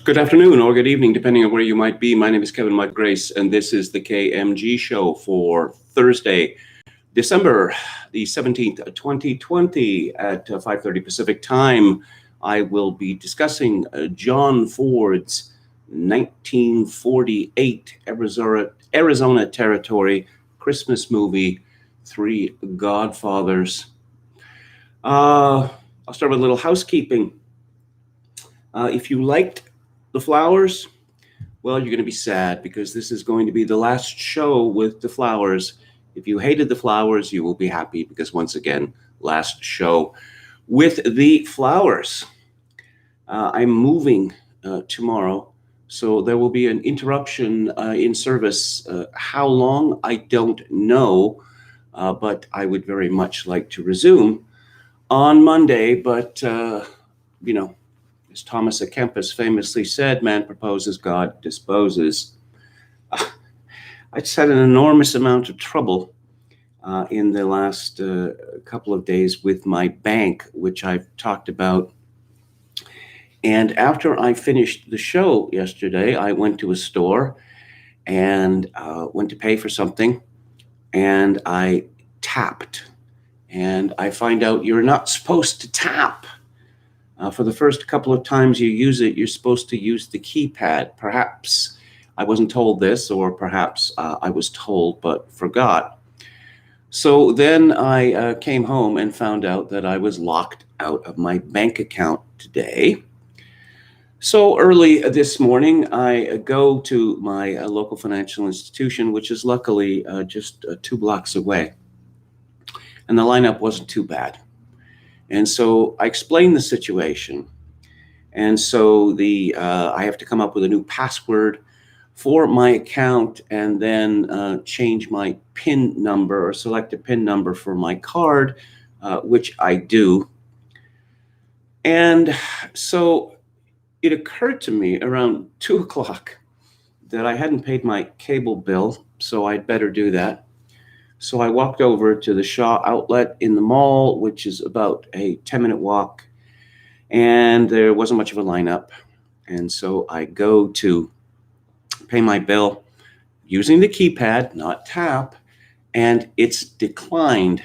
Good afternoon or good evening, depending on where you might be. My name is Kevin Mike Grace, and this is the KMG show for Thursday, December the 17th, 2020 at 5:30 Pacific time. I will be discussing John Ford's 1948 Arizona Territory Christmas movie, Three Godfathers. I'll start with a little housekeeping. If you liked the flowers, well, you're going to be sad because this is going to be the last show with the flowers. If you hated the flowers, you will be happy because once again, last show with the flowers. I'm moving tomorrow, so there will be an interruption in service. How long, I don't know, but I would very much like to resume on Monday, but, as Thomas à Kempis famously said, man proposes, God disposes. I just had an enormous amount of trouble in the last couple of days with my bank, which I've talked about. And after I finished the show yesterday, I went to a store and went to pay for something, and I tapped. And I find out you're not supposed to tap. For the first couple of times you use it, you're supposed to use the keypad. Perhaps I wasn't told this, or perhaps I was told but forgot. So then I came home and found out that I was locked out of my bank account today. So early this morning, I go to my local financial institution, which is luckily just 2 blocks away. And the lineup wasn't too bad. And so I explained the situation. And so I have to come up with a new password for my account and then change my PIN number or select a PIN number for my card, which I do. And so it occurred to me around 2 o'clock that I hadn't paid my cable bill, so I'd better do that. So I walked over to the Shaw outlet in the mall, which is about a 10-minute walk, and there wasn't much of a lineup. And so I go to pay my bill using the keypad, not tap, and it's declined.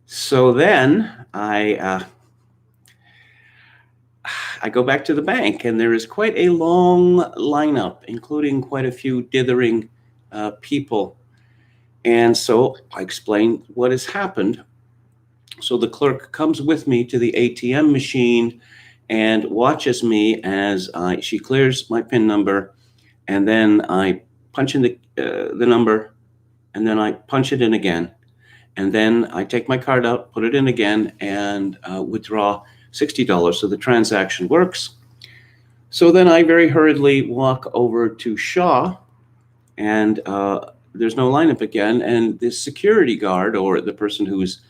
So then I go back to the bank, and there is quite a long lineup, including quite a few dithering people. And so I explain what has happened. So the clerk comes with me to the ATM machine and watches me as she clears my PIN number, and then I punch in the number, and then I punch it in again. And then I take my card out, put it in again, and withdraw $60. So the transaction works. So then I very hurriedly walk over to Shaw, and there's no lineup again, and the security guard, or the person who's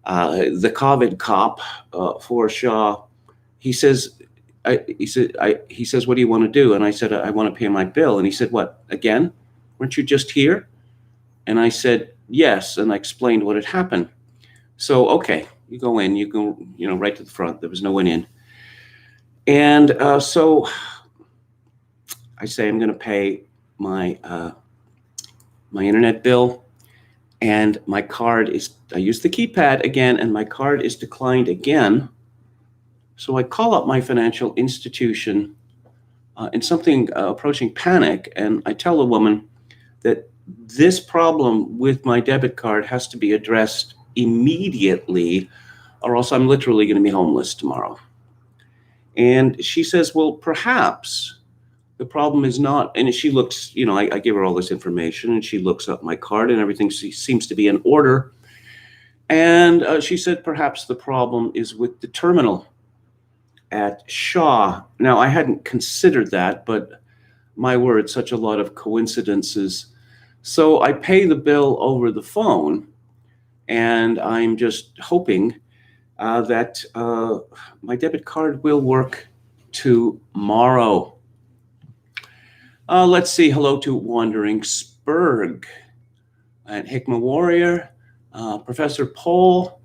the COVID cop for Shaw, he says, "What do you want to do?" And I said, "I want to pay my bill." And he said, "What, again? Weren't you just here?" And I said, "Yes," and I explained what had happened. So, okay, you go in, you go, right to the front. There was no one in. And so I say, I'm going to pay my internet bill, and my card I use the keypad again, and my card is declined again. So I call up my financial institution in something approaching panic, and I tell the woman that this problem with my debit card has to be addressed immediately, or else I'm literally going to be homeless tomorrow. And she says, well, perhaps the problem is not, and she looks, I give her all this information, and she looks up my card, and everything seems to be in order. And she said, perhaps the problem is with the terminal at Shaw. Now, I hadn't considered that, but my word, such a lot of coincidences. So I pay the bill over the phone, and I'm just hoping that my debit card will work tomorrow. Let's see. Hello to Wandering Spurg and Hickman Warrior, Professor Paul,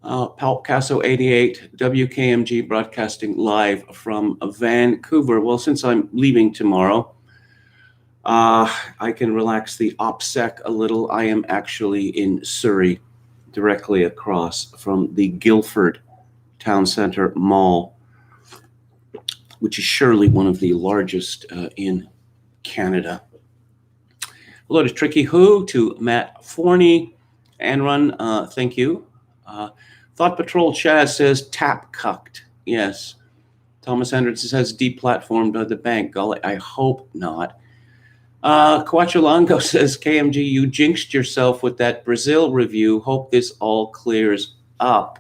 Palcasso 88, WKMG broadcasting live from Vancouver. Well, since I'm leaving tomorrow, I can relax the OPSEC a little. I am actually in Surrey, directly across from the Guildford Town Centre Mall, which is surely one of the largest in Canada. Hello to Tricky Who, to Matt Forney, Anrun, thank you. Thought Patrol Chaz says tap cucked. Yes. Thomas Anderson says deplatformed by the bank. Golly, I hope not. Coachulango says, KMG, you jinxed yourself with that Brazil review. Hope this all clears up.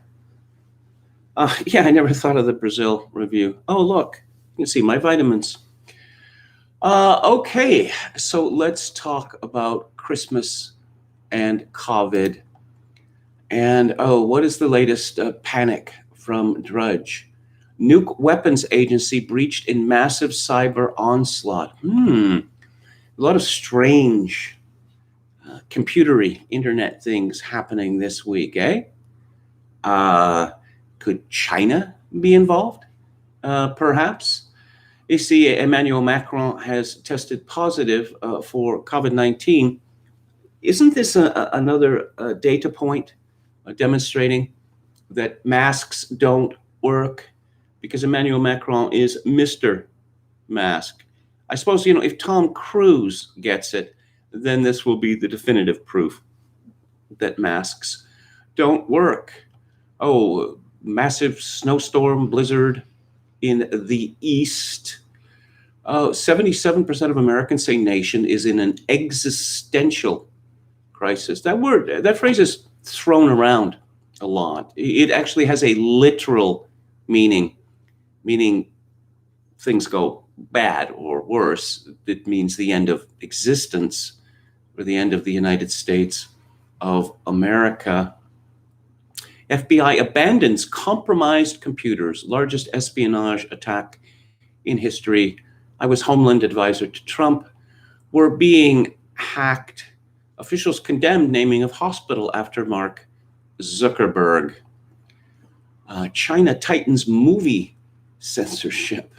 Yeah, I never thought of the Brazil review. Oh, look, you can see my vitamins. Okay, so let's talk about Christmas and COVID. And, what is the latest panic from Drudge? Nuke Weapons Agency breached in massive cyber onslaught. A lot of strange computery internet things happening this week, eh? Could China be involved? Perhaps. You see, Emmanuel Macron has tested positive for COVID-19. Isn't this another data point demonstrating that masks don't work? Because Emmanuel Macron is Mr. Mask. I suppose, if Tom Cruise gets it, then this will be the definitive proof that masks don't work. Oh, massive snowstorm, blizzard in the East. 77% of Americans say nation is in an existential crisis. That phrase is thrown around a lot. It actually has a literal meaning things go bad or worse. It means the end of existence or the end of the United States of America. FBI abandons compromised computers, largest espionage attack in history. I was Homeland Advisor to Trump. We're being hacked. Officials condemned naming of hospital after Mark Zuckerberg. China tightens movie censorship.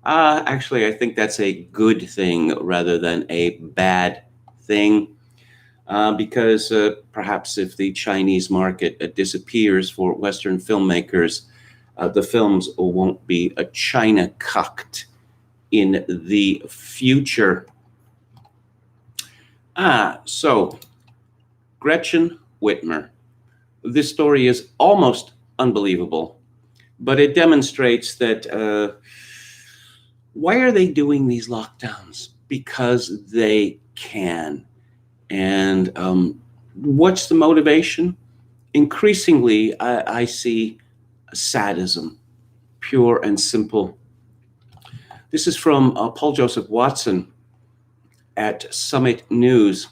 Actually, I think that's a good thing rather than a bad thing, because perhaps if the Chinese market disappears for Western filmmakers, the films won't be China cucked in the future. So Gretchen Whitmer. This story is almost unbelievable, but it demonstrates that why are they doing these lockdowns? Because they can. And what's the motivation? Increasingly, I see sadism, pure and simple. This is from Paul Joseph Watson at Summit News.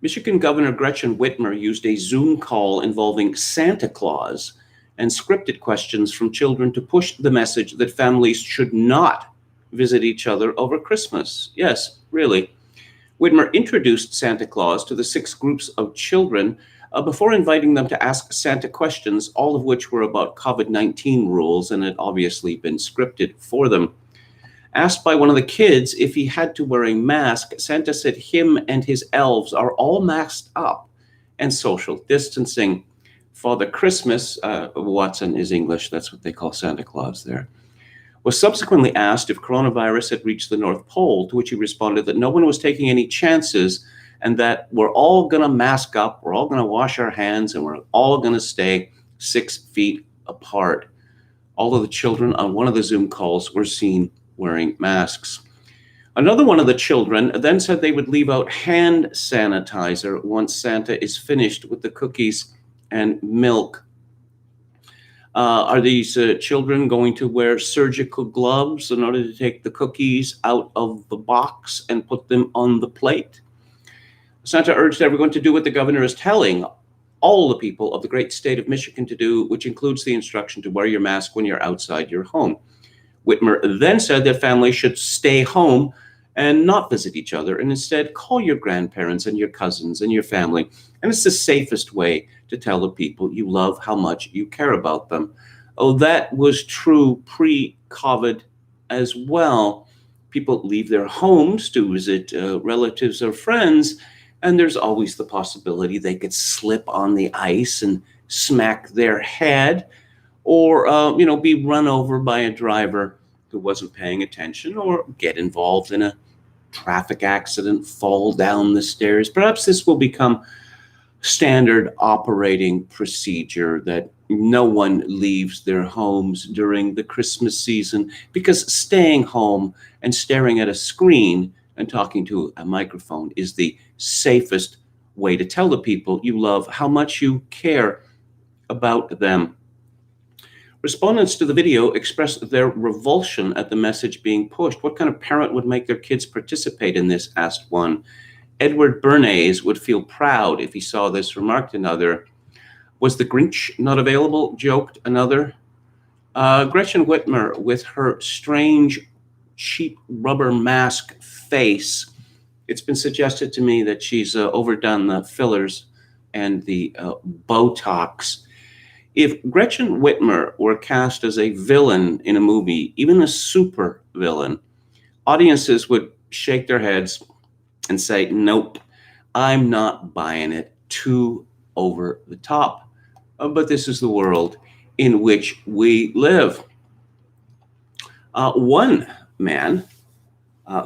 Michigan Governor Gretchen Whitmer used a Zoom call involving Santa Claus and scripted questions from children to push the message that families should not visit each other over Christmas. Yes, really. Whitmer introduced Santa Claus to the 6 groups of children before inviting them to ask Santa questions, all of which were about COVID-19 rules and had obviously been scripted for them. Asked by one of the kids if he had to wear a mask, Santa said him and his elves are all masked up and social distancing. Father Christmas, Watson is English, that's what they call Santa Claus there, was subsequently asked if coronavirus had reached the North Pole, to which he responded that no one was taking any chances and that we're all going to mask up, we're all going to wash our hands, and we're all going to stay 6 feet apart. All of the children on one of the Zoom calls were seen wearing masks. Another one of the children then said they would leave out hand sanitizer once Santa is finished with the cookies and milk. Are these children going to wear surgical gloves in order to take the cookies out of the box and put them on the plate? Santa urged everyone to do what the governor is telling all the people of the great state of Michigan to do, which includes the instruction to wear your mask when you're outside your home. Whitmer then said that families should stay home and not visit each other and instead call your grandparents and your cousins and your family. And it's the safest way to tell the people you love how much you care about them. Oh, that was true pre-COVID as well. People leave their homes to visit relatives or friends, and there's always the possibility they could slip on the ice and smack their head, or be run over by a driver who wasn't paying attention, or get involved in a traffic accident, fall down the stairs. Perhaps this will become standard operating procedure, that no one leaves their homes during the Christmas season, because staying home and staring at a screen and talking to a microphone is the safest way to tell the people you love how much you care about them. Respondents to the video expressed their revulsion at the message being pushed. What kind of parent would make their kids participate in this, asked one. Edward Bernays would feel proud if he saw this, remarked another. Was the Grinch not available, joked another. Gretchen Whitmer, with her strange, cheap rubber mask face, it's been suggested to me that she's overdone the fillers and the Botox. If Gretchen Whitmer were cast as a villain in a movie, even a super villain, audiences would shake their heads and say, nope, I'm not buying it, too over the top. But this is the world in which we live. One man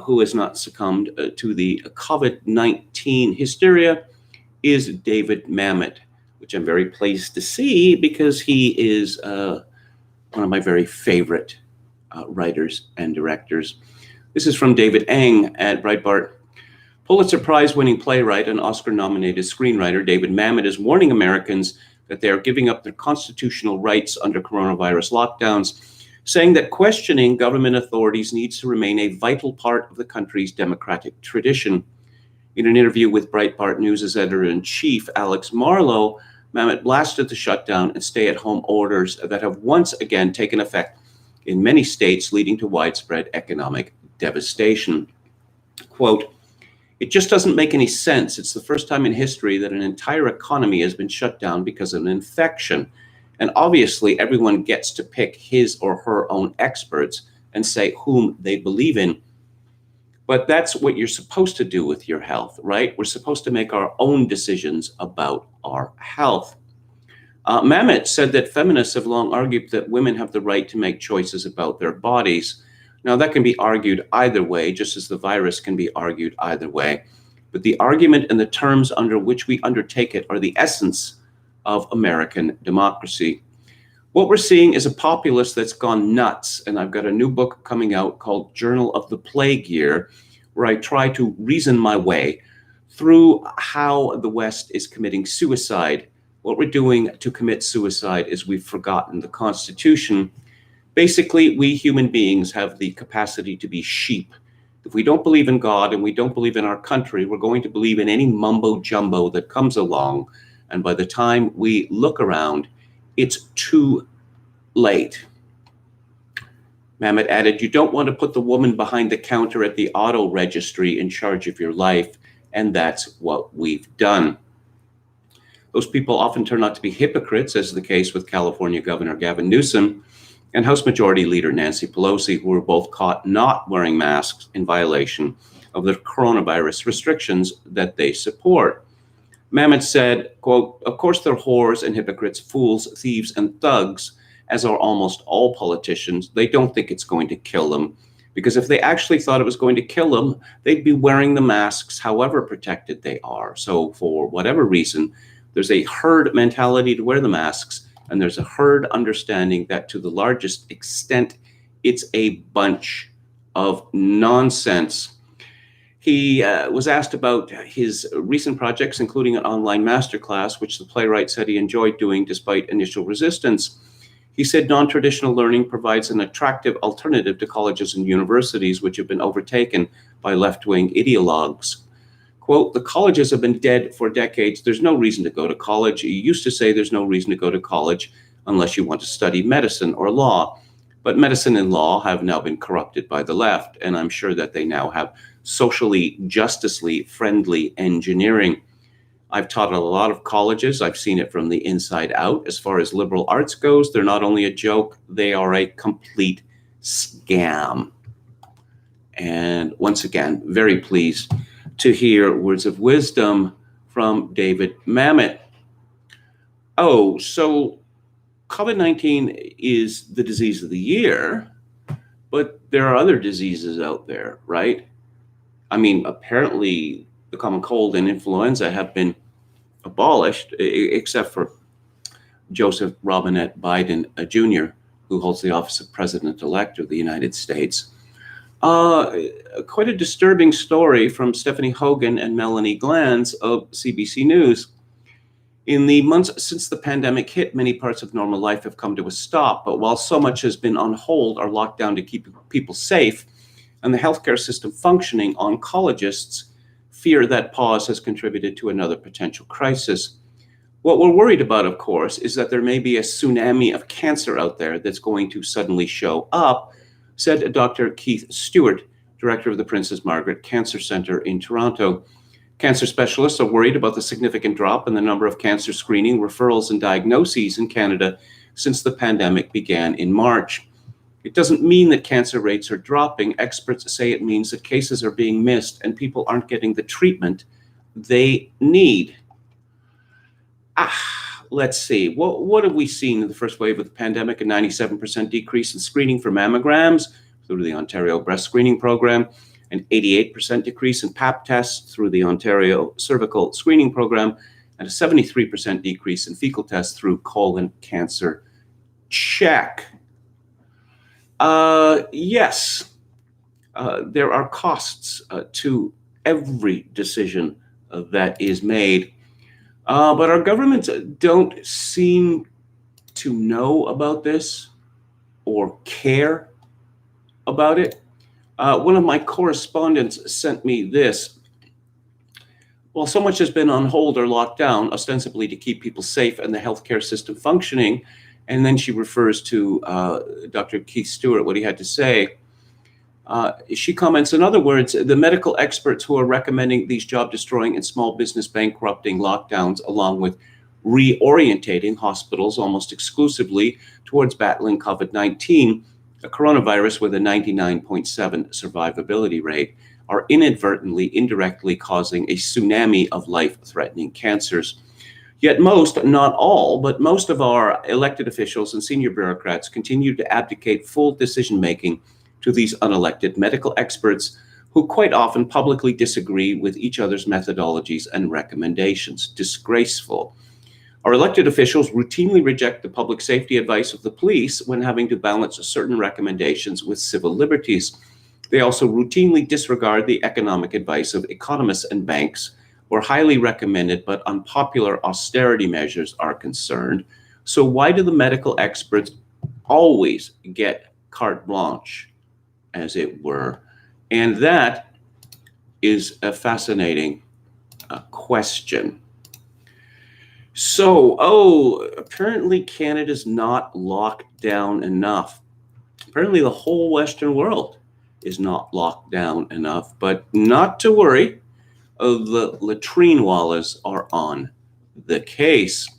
who has not succumbed to the COVID-19 hysteria is David Mamet, which I'm very pleased to see, because he is one of my very favorite writers and directors. This is from David Eng at Breitbart. Pulitzer Prize-winning playwright and Oscar-nominated screenwriter David Mamet is warning Americans that they are giving up their constitutional rights under coronavirus lockdowns, saying that questioning government authorities needs to remain a vital part of the country's democratic tradition. In an interview with Breitbart News' editor-in-chief, Alex Marlow, Mamet blasted the shutdown and stay-at-home orders that have once again taken effect in many states, leading to widespread economic devastation. Quote, "It just doesn't make any sense. It's the first time in history that an entire economy has been shut down because of an infection. And obviously, everyone gets to pick his or her own experts and say whom they believe in. But that's what you're supposed to do with your health, right? We're supposed to make our own decisions about our health." Mamet said that feminists have long argued that women have the right to make choices about their bodies. Now, that can be argued either way, just as the virus can be argued either way. But the argument and the terms under which we undertake it are the essence of American democracy. What we're seeing is a populace that's gone nuts, and I've got a new book coming out called Journal of the Plague Year, where I try to reason my way through how the West is committing suicide. What we're doing to commit suicide is we've forgotten the Constitution. Basically, we human beings have the capacity to be sheep. If we don't believe in God and we don't believe in our country, we're going to believe in any mumbo jumbo that comes along. And by the time we look around, it's too late. Mamet added, "You don't want to put the woman behind the counter at the auto registry in charge of your life." And that's what we've done. Those people often turn out to be hypocrites, as is the case with California Governor Gavin Newsom and House Majority Leader Nancy Pelosi, who were both caught not wearing masks in violation of the coronavirus restrictions that they support. Mamet said, quote, "Of course they're whores and hypocrites, fools, thieves, and thugs, as are almost all politicians. They don't think it's going to kill them, because if they actually thought it was going to kill them, they'd be wearing the masks however protected they are. So for whatever reason, there's a herd mentality to wear the masks, and there's a herd understanding that to the largest extent, it's a bunch of nonsense." He was asked about his recent projects, including an online masterclass, which the playwright said he enjoyed doing despite initial resistance. He said non-traditional learning provides an attractive alternative to colleges and universities, which have been overtaken by left-wing ideologues. Quote, "The colleges have been dead for decades. There's no reason to go to college. You used to say there's no reason to go to college unless you want to study medicine or law. But medicine and law have now been corrupted by the left, and I'm sure that they now have socially, justicely friendly engineering. I've taught at a lot of colleges. I've seen it from the inside out. As far as liberal arts goes, they're not only a joke, they are a complete scam. And once again, very pleased to hear words of wisdom from David Mamet. Oh, so COVID-19 is the disease of the year, but there are other diseases out there, right? I mean, apparently the common cold and influenza have been abolished, except for Joseph Robinette Biden Jr., who holds the office of President-elect of the United States. Quite a disturbing story from Stephanie Hogan and Melanie Glanz of CBC News. In the months since the pandemic hit, many parts of normal life have come to a stop, but while so much has been on hold or locked down to keep people safe and the healthcare system functioning, oncologists fear that pause has contributed to another potential crisis. What we're worried about, of course, is that there may be a tsunami of cancer out there that's going to suddenly show up, said Dr. Keith Stewart, director of the Princess Margaret Cancer Centre in Toronto. Cancer specialists are worried about the significant drop in the number of cancer screening, referrals, and diagnoses in Canada since the pandemic began in March. It doesn't mean that cancer rates are dropping. Experts say it means that cases are being missed and people aren't getting the treatment they need. Let's see. What have we seen in the first wave of the pandemic? A 97% decrease in screening for mammograms through the Ontario Breast Screening Program, an 88% decrease in Pap tests through the Ontario Cervical Screening Program, and a 73% decrease in fecal tests through colon cancer check. Yes, there are costs to every decision that is made, but our governments don't seem to know about this or care about it. One of my correspondents sent me this. Well, so much has been on hold or locked down, ostensibly to keep people safe and the healthcare system functioning. And then she refers to Dr. Keith Stewart, what he had to say. She comments, in other words, the medical experts who are recommending these job-destroying and small business bankrupting lockdowns, along with reorientating hospitals almost exclusively towards battling COVID-19, a coronavirus with a 99.7 survivability rate, are inadvertently, indirectly causing a tsunami of life-threatening cancers. Yet most, not all, but most of our elected officials and senior bureaucrats continue to abdicate full decision-making to these unelected medical experts who quite often publicly disagree with each other's methodologies and recommendations. Disgraceful. Our elected officials routinely reject the public safety advice of the police when having to balance certain recommendations with civil liberties. They also routinely disregard the economic advice of economists and banks where highly recommended but unpopular austerity measures are concerned. So why do the medical experts always get carte blanche, as it were? And that is a fascinating question. So, apparently Canada's not locked down enough. Apparently the whole Western world is not locked down enough, but not to worry. The latrine wallahs are on the case.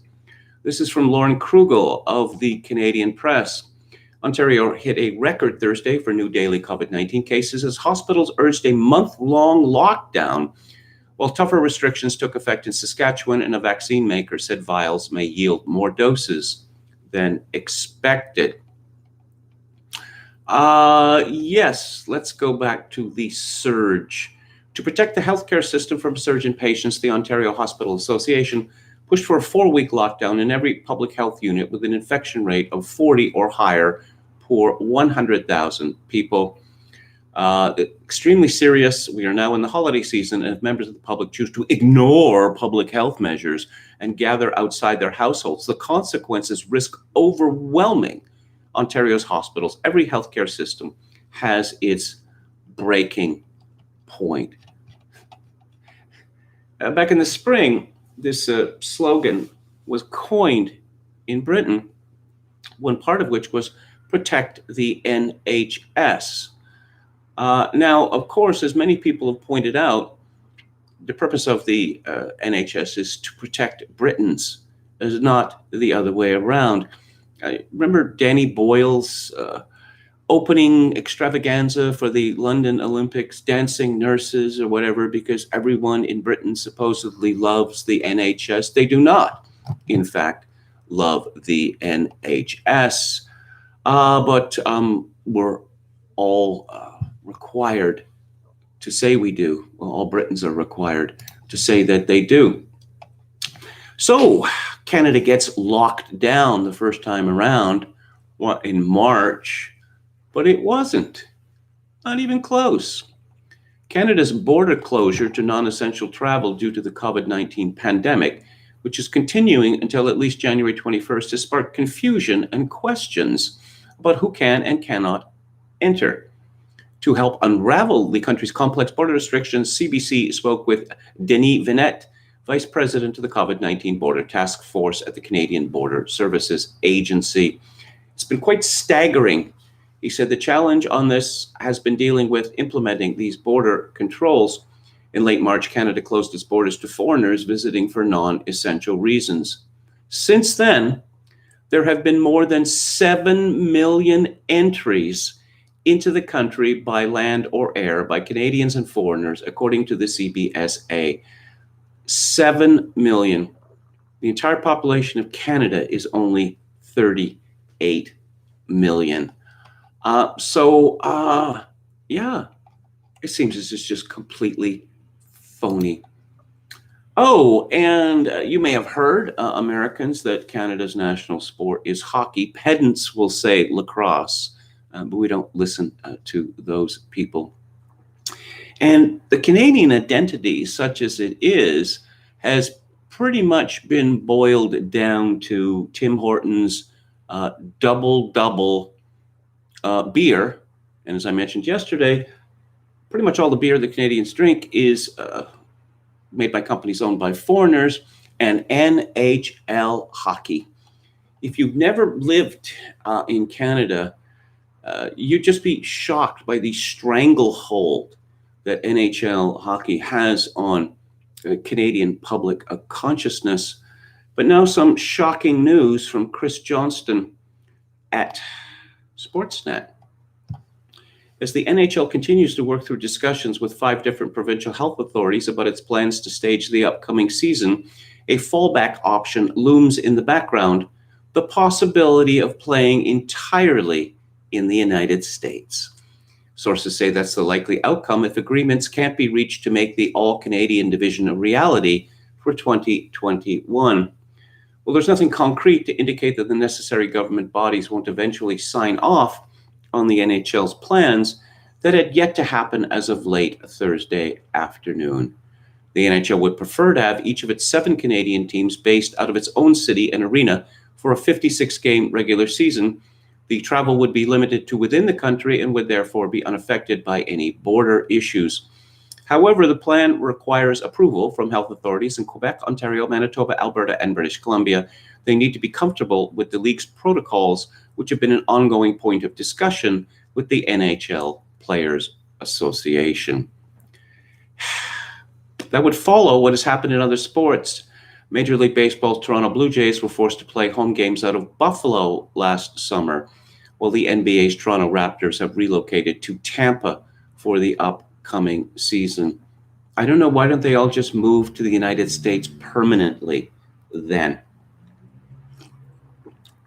This is from Lauren Krugel of the Canadian Press. Ontario hit a record Thursday for new daily COVID-19 cases as hospitals urged a month-long lockdown, while tougher restrictions took effect in Saskatchewan, and a vaccine maker said vials may yield more doses than expected. Yes, let's go back to the surge. To protect the healthcare system from surge in patients, the Ontario Hospital Association pushed for a 4-week lockdown in every public health unit with an infection rate of 40 or higher per 100,000 people. Extremely serious. We are now in the holiday season, and if members of the public choose to ignore public health measures and gather outside their households, the consequences risk overwhelming Ontario's hospitals. Every healthcare system has its breaking point. Back in the spring, this slogan was coined in Britain, one part of which was protect the NHS. Now, of course, as many people have pointed out, the purpose of the NHS is to protect Britons, is not the other way around. I remember Danny Boyle's opening extravaganza for the London Olympics, dancing nurses or whatever, because everyone in Britain supposedly loves the NHS. They do not, in fact, love the NHS, but we're all required to say we do. Well, all Britons are required to say that they do. So Canada gets locked down the first time around in March, but it wasn't, not even close. Canada's border closure to non-essential travel due to the COVID-19 pandemic, which is continuing until at least January 21st, has sparked confusion and questions about who can and cannot enter. To help unravel the country's complex border restrictions, CBC spoke with Denis Vinette, Vice President of the COVID-19 Border Task Force at the Canadian Border Services Agency. It's been quite staggering. He said the challenge on this has been dealing with implementing these border controls. In late March, Canada closed its borders to foreigners visiting for non-essential reasons. Since then, there have been more than 7 million entries into the country by land or air by Canadians and foreigners, according to the CBSA. 7 million. The entire population of Canada is only 38 million. Yeah, it seems as it's just completely phony. Oh, and you may have heard, Americans, that Canada's national sport is hockey. Pedants will say lacrosse, but we don't listen to those people. And the Canadian identity, such as it is, has pretty much been boiled down to Tim Hortons double beer. And as I mentioned yesterday, pretty much all the beer the Canadians drink is made by companies owned by foreigners, and NHL hockey. If you've never lived in Canada, you'd just be shocked by the stranglehold that NHL hockey has on Canadian public consciousness. But now some shocking news from Chris Johnston at Sportsnet. As the NHL continues to work through discussions with 5 different provincial health authorities about its plans to stage the upcoming season, a fallback option looms in the background: the possibility of playing entirely in the United States. Sources say that's the likely outcome if agreements can't be reached to make the all-Canadian division a reality for 2021. Well, there's nothing concrete to indicate that the necessary government bodies won't eventually sign off on the NHL's plans that had yet to happen as of late Thursday afternoon. The NHL would prefer to have each of its 7 Canadian teams based out of its own city and arena for a 56-game regular season. The travel would be limited to within the country and would therefore be unaffected by any border issues. However, the plan requires approval from health authorities in Quebec, Ontario, Manitoba, Alberta, and British Columbia. They need to be comfortable with the league's protocols, which have been an ongoing point of discussion with the NHL Players Association. That would follow what has happened in other sports. Major League Baseball's Toronto Blue Jays were forced to play home games out of Buffalo last summer, while the NBA's Toronto Raptors have relocated to Tampa for the upcoming season. I don't know, why don't they all just move to the United States permanently then?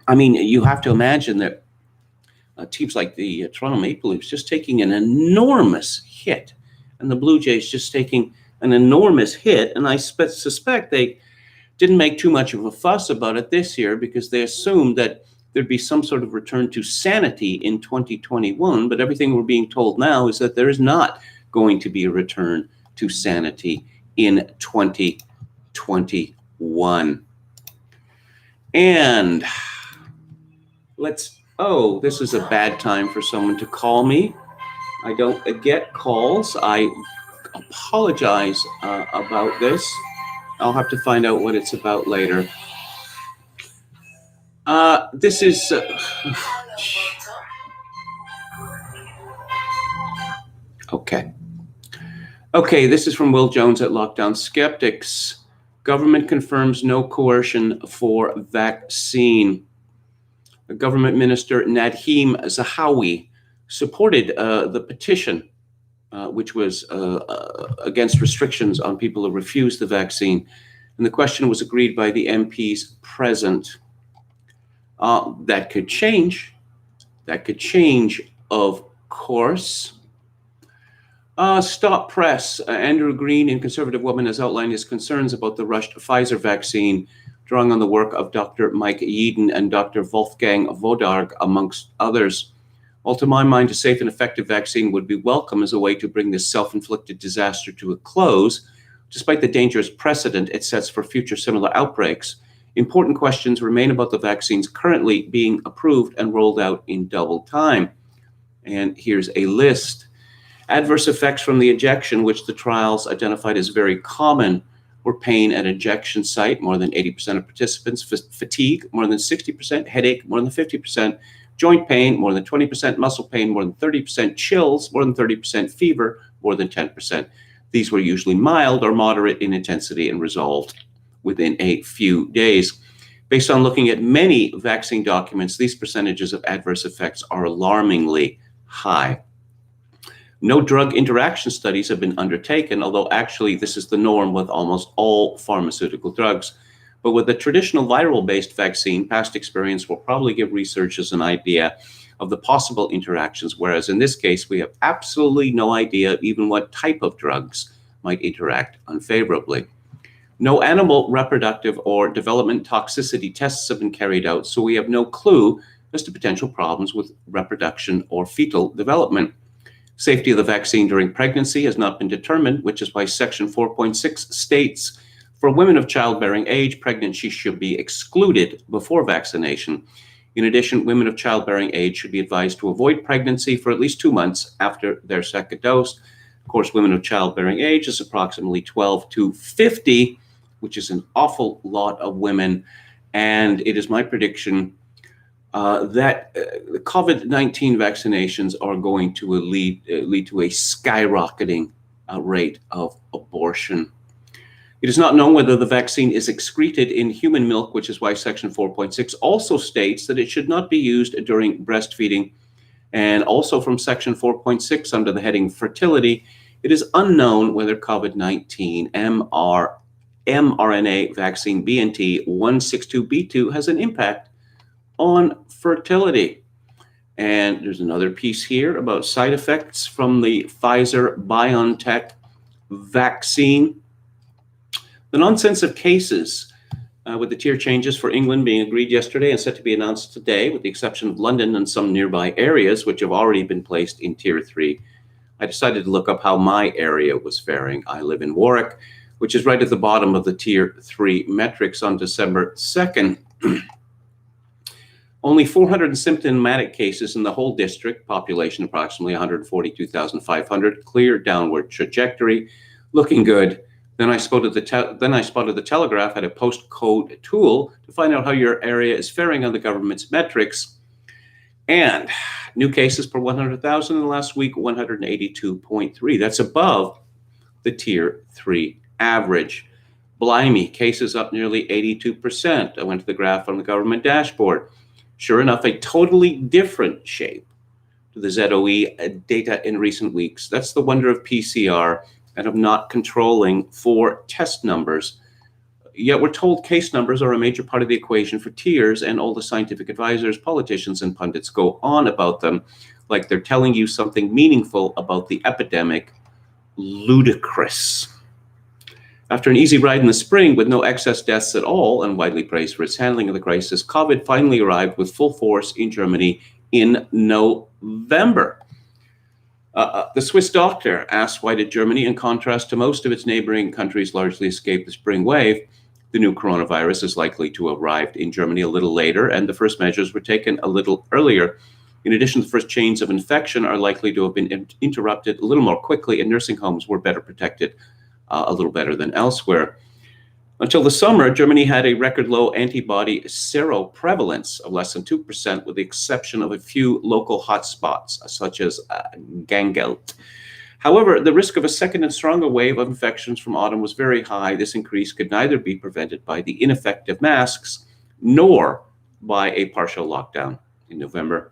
I mean, you have to imagine that teams like the Toronto Maple Leafs just taking an enormous hit, and the Blue Jays just taking an enormous hit, and I suspect they didn't make too much of a fuss about it this year because they assumed that there'd be some sort of return to sanity in 2021, but everything we're being told now is that there is not going to be a return to sanity in 2021. And this is a bad time for someone to call me. I don't get calls. I apologize about this. I'll have to find out what it's about later. This is... okay. Okay, this is from Will Jones at Lockdown Skeptics. Government confirms no coercion for vaccine. Government Minister Nadhim Zahawi supported the petition, which was against restrictions on people who refused the vaccine. And the question was agreed by the MPs present. That could change. That could change, of course. Stop Press. Andrew Green in Conservative Woman has outlined his concerns about the rushed Pfizer vaccine, drawing on the work of Dr. Mike Yeadon and Dr. Wolfgang Vodarg, amongst others. While to my mind, a safe and effective vaccine would be welcome as a way to bring this self-inflicted disaster to a close, despite the dangerous precedent it sets for future similar outbreaks, important questions remain about the vaccines currently being approved and rolled out in double time. And here's a list. Adverse effects from the injection, which the trials identified as very common, were pain at injection site, more than 80% of participants, fatigue, more than 60%, headache, more than 50%, joint pain, more than 20%, muscle pain, more than 30%, chills, more than 30%, fever, more than 10%. These were usually mild or moderate in intensity and resolved within a few days. Based on looking at many vaccine documents, these percentages of adverse effects are alarmingly high. No drug interaction studies have been undertaken, although actually this is the norm with almost all pharmaceutical drugs. But with a traditional viral-based vaccine, past experience will probably give researchers an idea of the possible interactions, whereas in this case, we have absolutely no idea even what type of drugs might interact unfavorably. No animal reproductive or development toxicity tests have been carried out, so we have no clue as to potential problems with reproduction or fetal development. Safety of the vaccine during pregnancy has not been determined, which is why Section 4.6 states, for women of childbearing age, pregnancy should be excluded before vaccination. In addition, women of childbearing age should be advised to avoid pregnancy for at least 2 months after their second dose. Of course, women of childbearing age is approximately 12 to 50, which is an awful lot of women. And it is my prediction that the COVID-19 vaccinations are going to lead to a skyrocketing rate of abortion. It is not known whether the vaccine is excreted in human milk, which is why Section 4.6 also states that it should not be used during breastfeeding. And also from Section 4.6 under the heading fertility, it is unknown whether COVID-19 mRNA vaccine BNT162b2 has an impact on fertility. And there's another piece here about side effects from the Pfizer-BioNTech vaccine. The nonsense of cases with the tier changes for England being agreed yesterday and set to be announced today, with the exception of London and some nearby areas, which have already been placed in tier 3. I decided to look up how my area was faring. I live in Warwick, which is right at the bottom of the tier 3 metrics on December 2nd. Only 400 symptomatic cases in the whole district, population approximately 142,500, clear downward trajectory, looking good. Then I spotted the Telegraph had a postcode tool to find out how your area is faring on the government's metrics. And new cases per 100,000 in the last week, 182.3. That's above the tier 3 average. Blimey, cases up nearly 82%. I went to the graph on the government dashboard. Sure enough, a totally different shape to the ZOE data in recent weeks. That's the wonder of PCR and of not controlling for test numbers. Yet we're told case numbers are a major part of the equation for tiers, and all the scientific advisors, politicians, and pundits go on about them like they're telling you something meaningful about the epidemic. Ludicrous. After an easy ride in the spring with no excess deaths at all and widely praised for its handling of the crisis, COVID finally arrived with full force in Germany in November. The Swiss doctor asked, why did Germany, in contrast to most of its neighboring countries, largely escape the spring wave? The new coronavirus is likely to have arrived in Germany a little later, and the first measures were taken a little earlier. In addition, the first chains of infection are likely to have been interrupted a little more quickly, and nursing homes were better protected, a little better than elsewhere. Until the summer, Germany had a record low antibody seroprevalence of less than 2%, with the exception of a few local hotspots, such as Gangelt. However, the risk of a second and stronger wave of infections from autumn was very high. This increase could neither be prevented by the ineffective masks nor by a partial lockdown in November.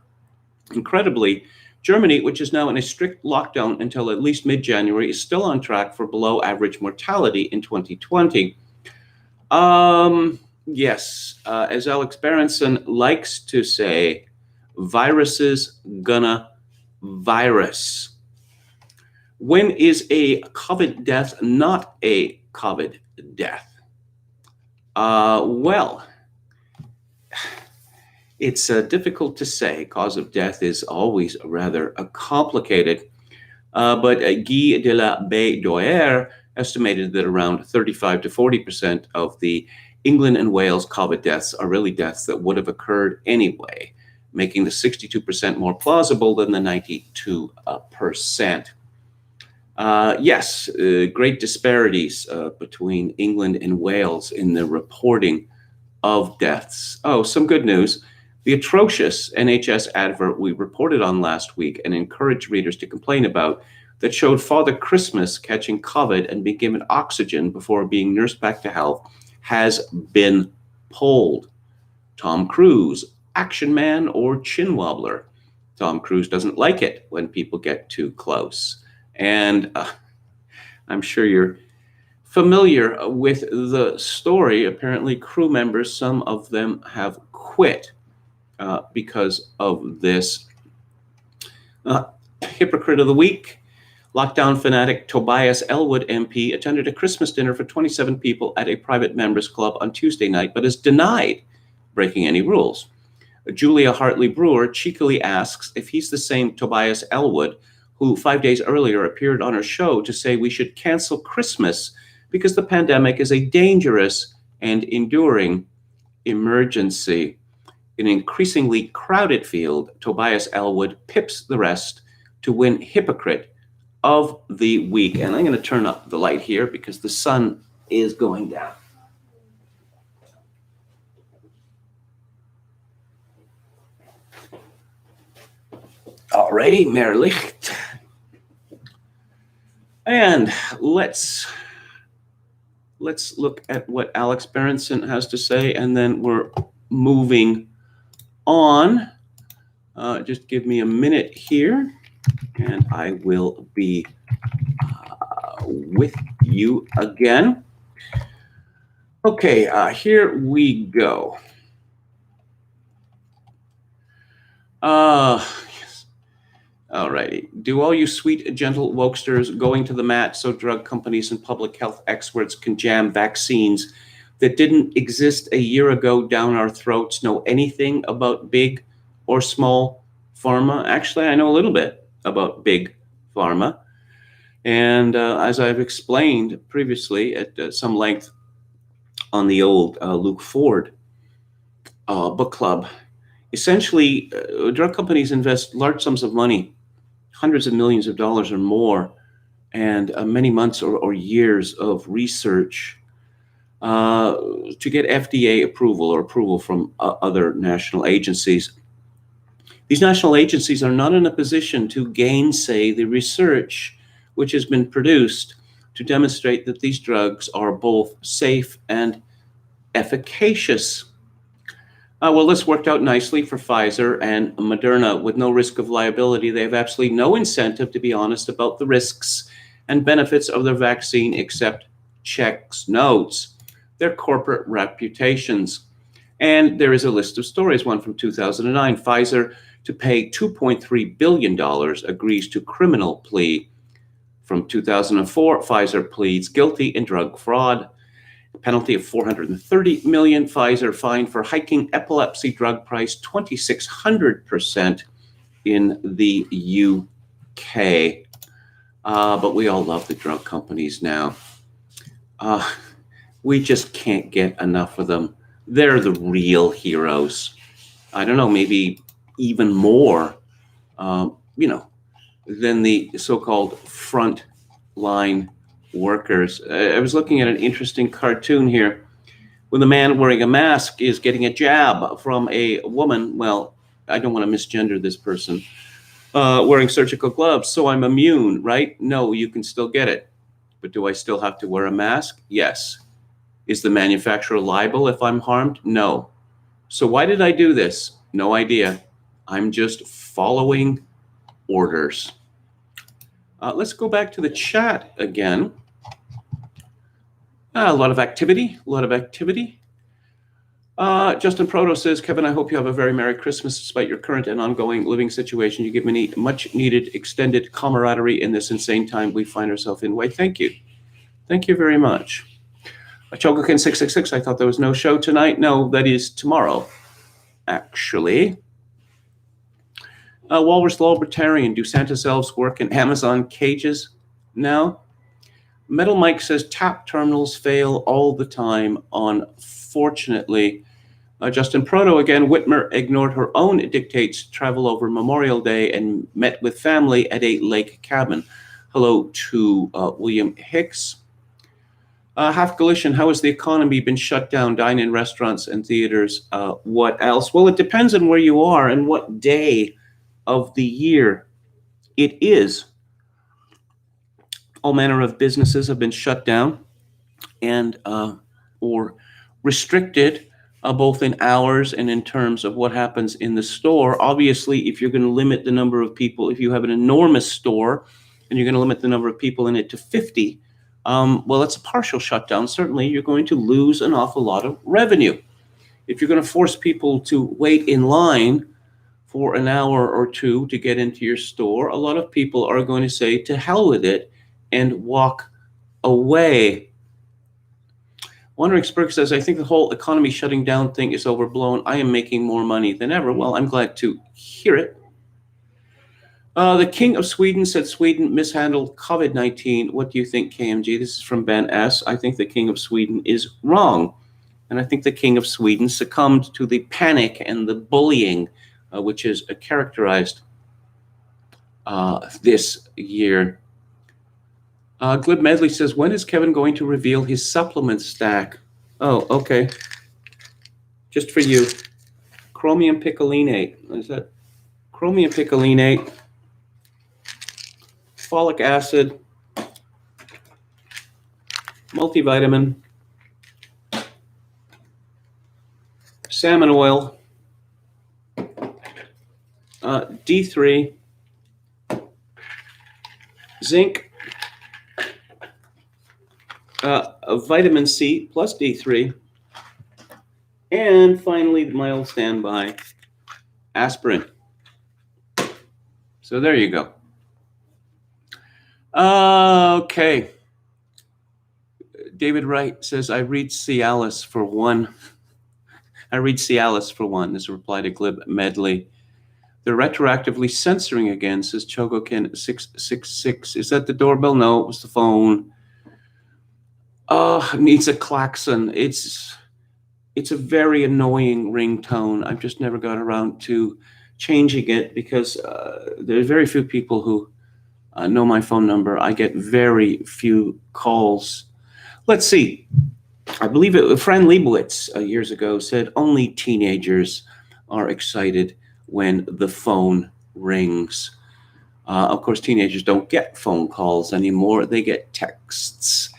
Incredibly, Germany, which is now in a strict lockdown until at least mid-January, is still on track for below average mortality in 2020. Yes, as Alex Berenson likes to say, viruses gonna virus. When is a COVID death not a COVID death? Well, it's difficult to say. Cause of death is always rather complicated. But Guy de la Bédoyer estimated that around 35 to 40% of the England and Wales COVID deaths are really deaths that would have occurred anyway, making the 62% more plausible than the 92%. Yes, great disparities between England and Wales in the reporting of deaths. Oh, some good news. The atrocious NHS advert we reported on last week and encouraged readers to complain about that showed Father Christmas catching COVID and being given oxygen before being nursed back to health has been pulled. Tom Cruise, action man or chin wobbler? Tom Cruise doesn't like it when people get too close. And I'm sure you're familiar with the story. Apparently, crew members, some of them have quit because of this. Hypocrite of the week. Lockdown fanatic Tobias Elwood MP attended a Christmas dinner for 27 people at a private members club on Tuesday night, but is denied breaking any rules. Julia Hartley Brewer cheekily asks if he's the same Tobias Elwood who 5 days earlier appeared on her show to say we should cancel Christmas because the pandemic is a dangerous and enduring emergency. In an increasingly crowded field, Tobias Elwood pips the rest to win Hypocrite of the Week. And I'm going to turn up the light here because the sun is going down. Alrighty, mehr Licht. And let's look at what Alex Berenson has to say, and then we're moving on. Just give me a minute here, and I will be with you again. Okay, here we go. Yes. All righty. Do all you sweet, gentle wokesters going to the mat so drug companies and public health experts can jam vaccines that didn't exist a year ago down our throats know anything about big or small pharma? Actually, I know a little bit about big pharma. And as I've explained previously at some length on the old Luke Ford book club, essentially drug companies invest large sums of money, hundreds of millions of dollars or more, and many months or years of research to get FDA approval or approval from other national agencies. These national agencies are not in a position to gainsay the research which has been produced to demonstrate that these drugs are both safe and efficacious. Well, this worked out nicely for Pfizer and Moderna. With no risk of liability, they have absolutely no incentive to be honest about the risks and benefits of their vaccine except checks, notes, their corporate reputations. And there is a list of stories, one from 2009. Pfizer, to pay $2.3 billion, agrees to criminal plea. From 2004, Pfizer pleads guilty in drug fraud. Penalty of $430 million. Pfizer fined for hiking epilepsy drug price 2,600% in the UK. But we all love the drug companies now. We just can't get enough of them. They're the real heroes. I don't know, maybe even more, than the so-called front line workers. I was looking at an interesting cartoon here when the man wearing a mask is getting a jab from a woman. Well, I don't want to misgender this person, wearing surgical gloves, so I'm immune, right? No, you can still get it. But do I still have to wear a mask? Yes. Is the manufacturer liable if I'm harmed? No. So why did I do this? No idea. I'm just following orders. Let's go back to the chat again. A lot of activity, Justin Proto says, Kevin, I hope you have a very Merry Christmas despite your current and ongoing living situation. You give me much needed extended camaraderie in this insane time we find ourselves in. Why, thank you. Thank you very much. Chogokin 666, I thought there was no show tonight. No, that is tomorrow, actually. Walrus Libertarian, do Santa's elves work in Amazon cages now? Metal Mike says tap terminals fail all the time, unfortunately. Justin Proto again, Whitmer ignored her own dictates to travel over Memorial Day and met with family at a lake cabin. Hello to William Hicks. Half Galician, how has the economy been shut down, dine-in restaurants and theaters? What else? Well, it depends on where you are and what day of the year it is. All manner of businesses have been shut down and or restricted, both in hours and in terms of what happens in the store. Obviously, if you're going to limit the number of people, if you have an enormous store and you're going to limit the number of people in it to 50, well, that's a partial shutdown. Certainly, you're going to lose an awful lot of revenue. If you're going to force people to wait in line for an hour or two to get into your store, a lot of people are going to say, to hell with it, and walk away. Wandering Spurk says, I think the whole economy shutting down thing is overblown. I am making more money than ever. Well, I'm glad to hear it. The King of Sweden said Sweden mishandled COVID-19. What do you think, KMG? This is from Ben S. I think the King of Sweden is wrong. And I think the King of Sweden succumbed to the panic and the bullying which is characterized this year. Glib Medley says, when is Kevin going to reveal his supplement stack? Oh, okay. Just for you. Chromium picolinate. What is that? Chromium picolinate, folic acid, multivitamin, salmon oil, D3, zinc, vitamin C plus D3, and finally my old standby, aspirin. So there you go. Okay. David Wright says, I read Cialis for one. This is a reply to Glib Medley. They're retroactively censoring again, says Chogokin 666. Is that the doorbell? No, it was the phone. It needs a klaxon. It's a very annoying ringtone. I've just never got around to changing it because there are very few people who know my phone number. I get very few calls. Let's see. I believe Fran Lebowitz years ago said only teenagers are excited when the phone rings. Of course, teenagers don't get phone calls anymore. They get texts.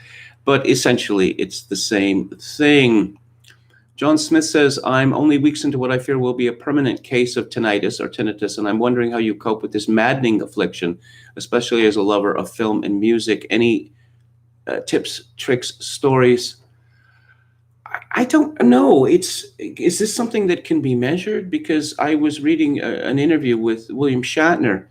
But essentially, it's the same thing. John Smith says, I'm only weeks into what I fear will be a permanent case of tinnitus or tinnitus, and I'm wondering how you cope with this maddening affliction, especially as a lover of film and music. Any tips, tricks, stories? I don't know. Is this something that can be measured? Because I was reading an interview with William Shatner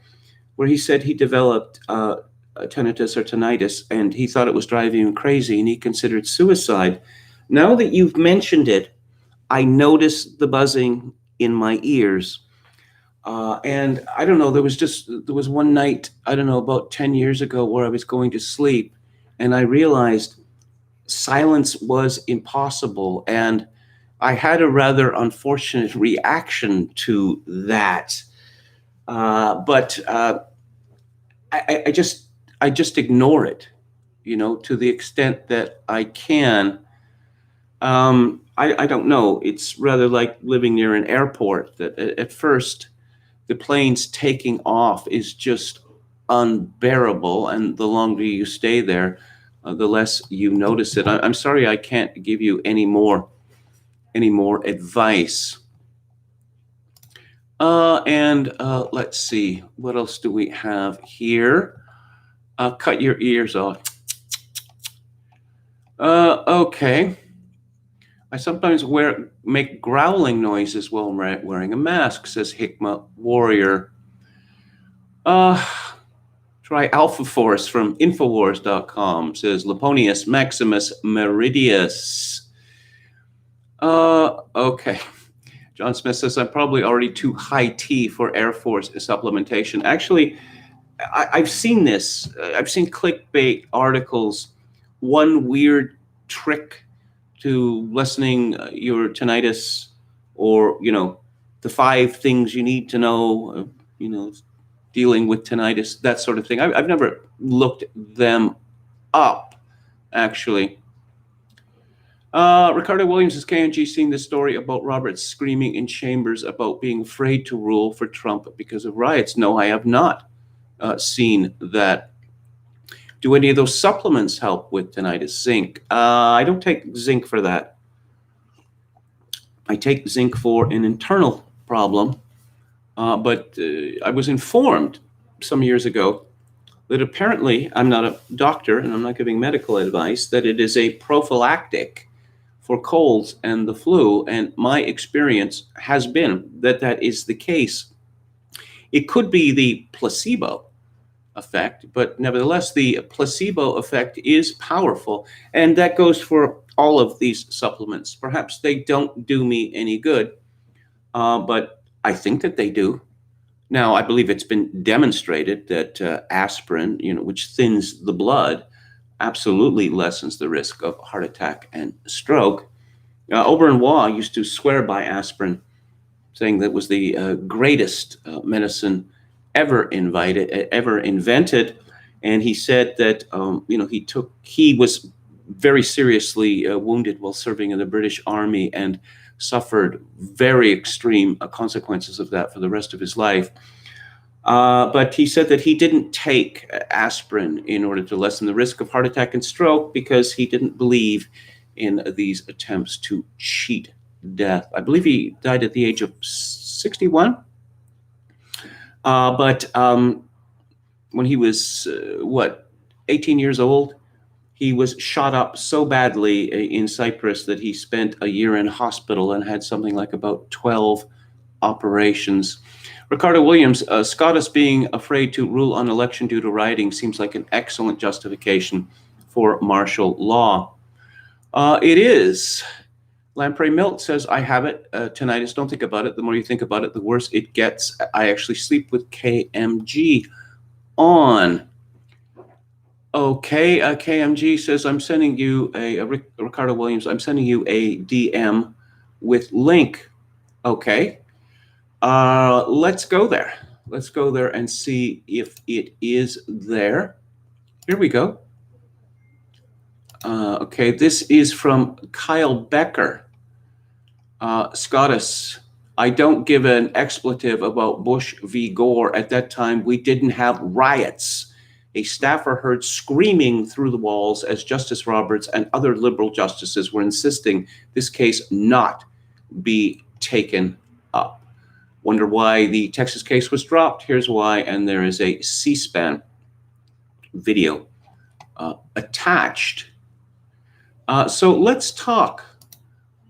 where he said he developed tinnitus or tinnitus and he thought it was driving him crazy and he considered suicide. Now that you've mentioned it, I noticed the buzzing in my ears. And I don't know, there was one night, I don't know, about 10 years ago where I was going to sleep and I realized silence was impossible. And I had a rather unfortunate reaction to that. But I just ignore it, to the extent that I can. I don't know. It's rather like living near an airport that at first the planes taking off is just unbearable, and the longer you stay there, the less you notice it. I'm sorry I can't give you any more advice. And let's see, what else do we have here? Cut your ears off. Okay. I sometimes make growling noises while wearing a mask, says Hikma Warrior. Try Alpha Force from Infowars.com, says Laponius Maximus Meridius. Okay. John Smith says, I'm probably already too high T for Air Force supplementation. Actually, I've seen this. I've seen clickbait articles. One weird trick to lessening your tinnitus, or, the 5 things you need to know, dealing with tinnitus, that sort of thing. I've never looked them up, actually. Ricardo Williams is KMG seeing this story about Roberts screaming in chambers about being afraid to rule for Trump because of riots. No, I have not seen that. Do any of those supplements help with tinnitus? Zinc. I don't take zinc for that. I take zinc for an internal problem. But I was informed some years ago that apparently, I'm not a doctor and I'm not giving medical advice, that it is a prophylactic for colds and the flu. And my experience has been that that is the case. It could be the placebo effect, but nevertheless, the placebo effect is powerful. And that goes for all of these supplements. Perhaps they don't do me any good, but I think that they do. Now, I believe it's been demonstrated that aspirin, which thins the blood, absolutely lessens the risk of heart attack and stroke. Oberon Waugh used to swear by aspirin, saying that was the greatest medicine ever invented. And he said that, he was very seriously wounded while serving in the British Army and suffered very extreme consequences of that for the rest of his life. But he said that he didn't take aspirin in order to lessen the risk of heart attack and stroke because he didn't believe in these attempts to cheat death. I believe he died at the age of 61. But when he was, 18 years old, he was shot up so badly in Cyprus that he spent a year in hospital and had something like about 12 operations. Ricardo Williams, Scottus being afraid to rule on election due to rioting seems like an excellent justification for martial law. It is. Lamprey Milt says, I have it, tinnitus, don't think about it. The more you think about it, the worse it gets. I actually sleep with KMG on. Okay, KMG says, I'm sending you Ricardo Williams, I'm sending you a DM with link. Okay, let's go there. Let's go there and see if it is there. Here we go. Okay, this is from Kyle Becker. Scottus, I don't give an expletive about Bush v. Gore. At that time, we didn't have riots. A staffer heard screaming through the walls as Justice Roberts and other liberal justices were insisting this case not be taken up. Wonder why the Texas case was dropped? Here's why, and there is a C-SPAN video attached. So let's talk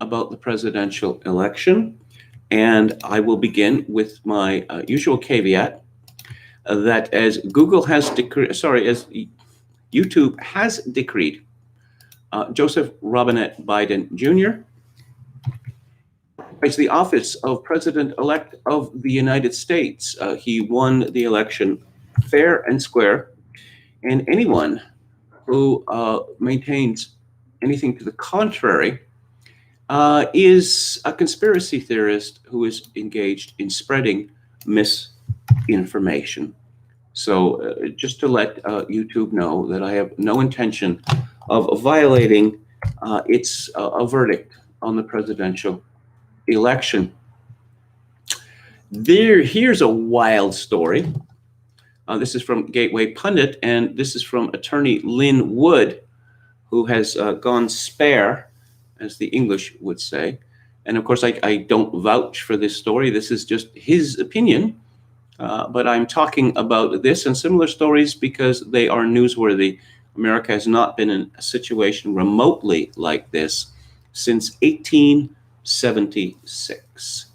about the presidential election, and I will begin with my usual caveat that as YouTube has decreed, Joseph Robinette Biden Jr. is the office of President-elect of the United States. He won the election fair and square, and anyone who maintains anything to the contrary is a conspiracy theorist who is engaged in spreading misinformation. So just to let YouTube know that I have no intention of violating a verdict on the presidential election. Here's a wild story. This is from Gateway Pundit, and this is from attorney Lynn Wood, who has gone spare, as the English would say. And of course, I don't vouch for this story. This is just his opinion. But I'm talking about this and similar stories because they are newsworthy. America has not been in a situation remotely like this since 1876.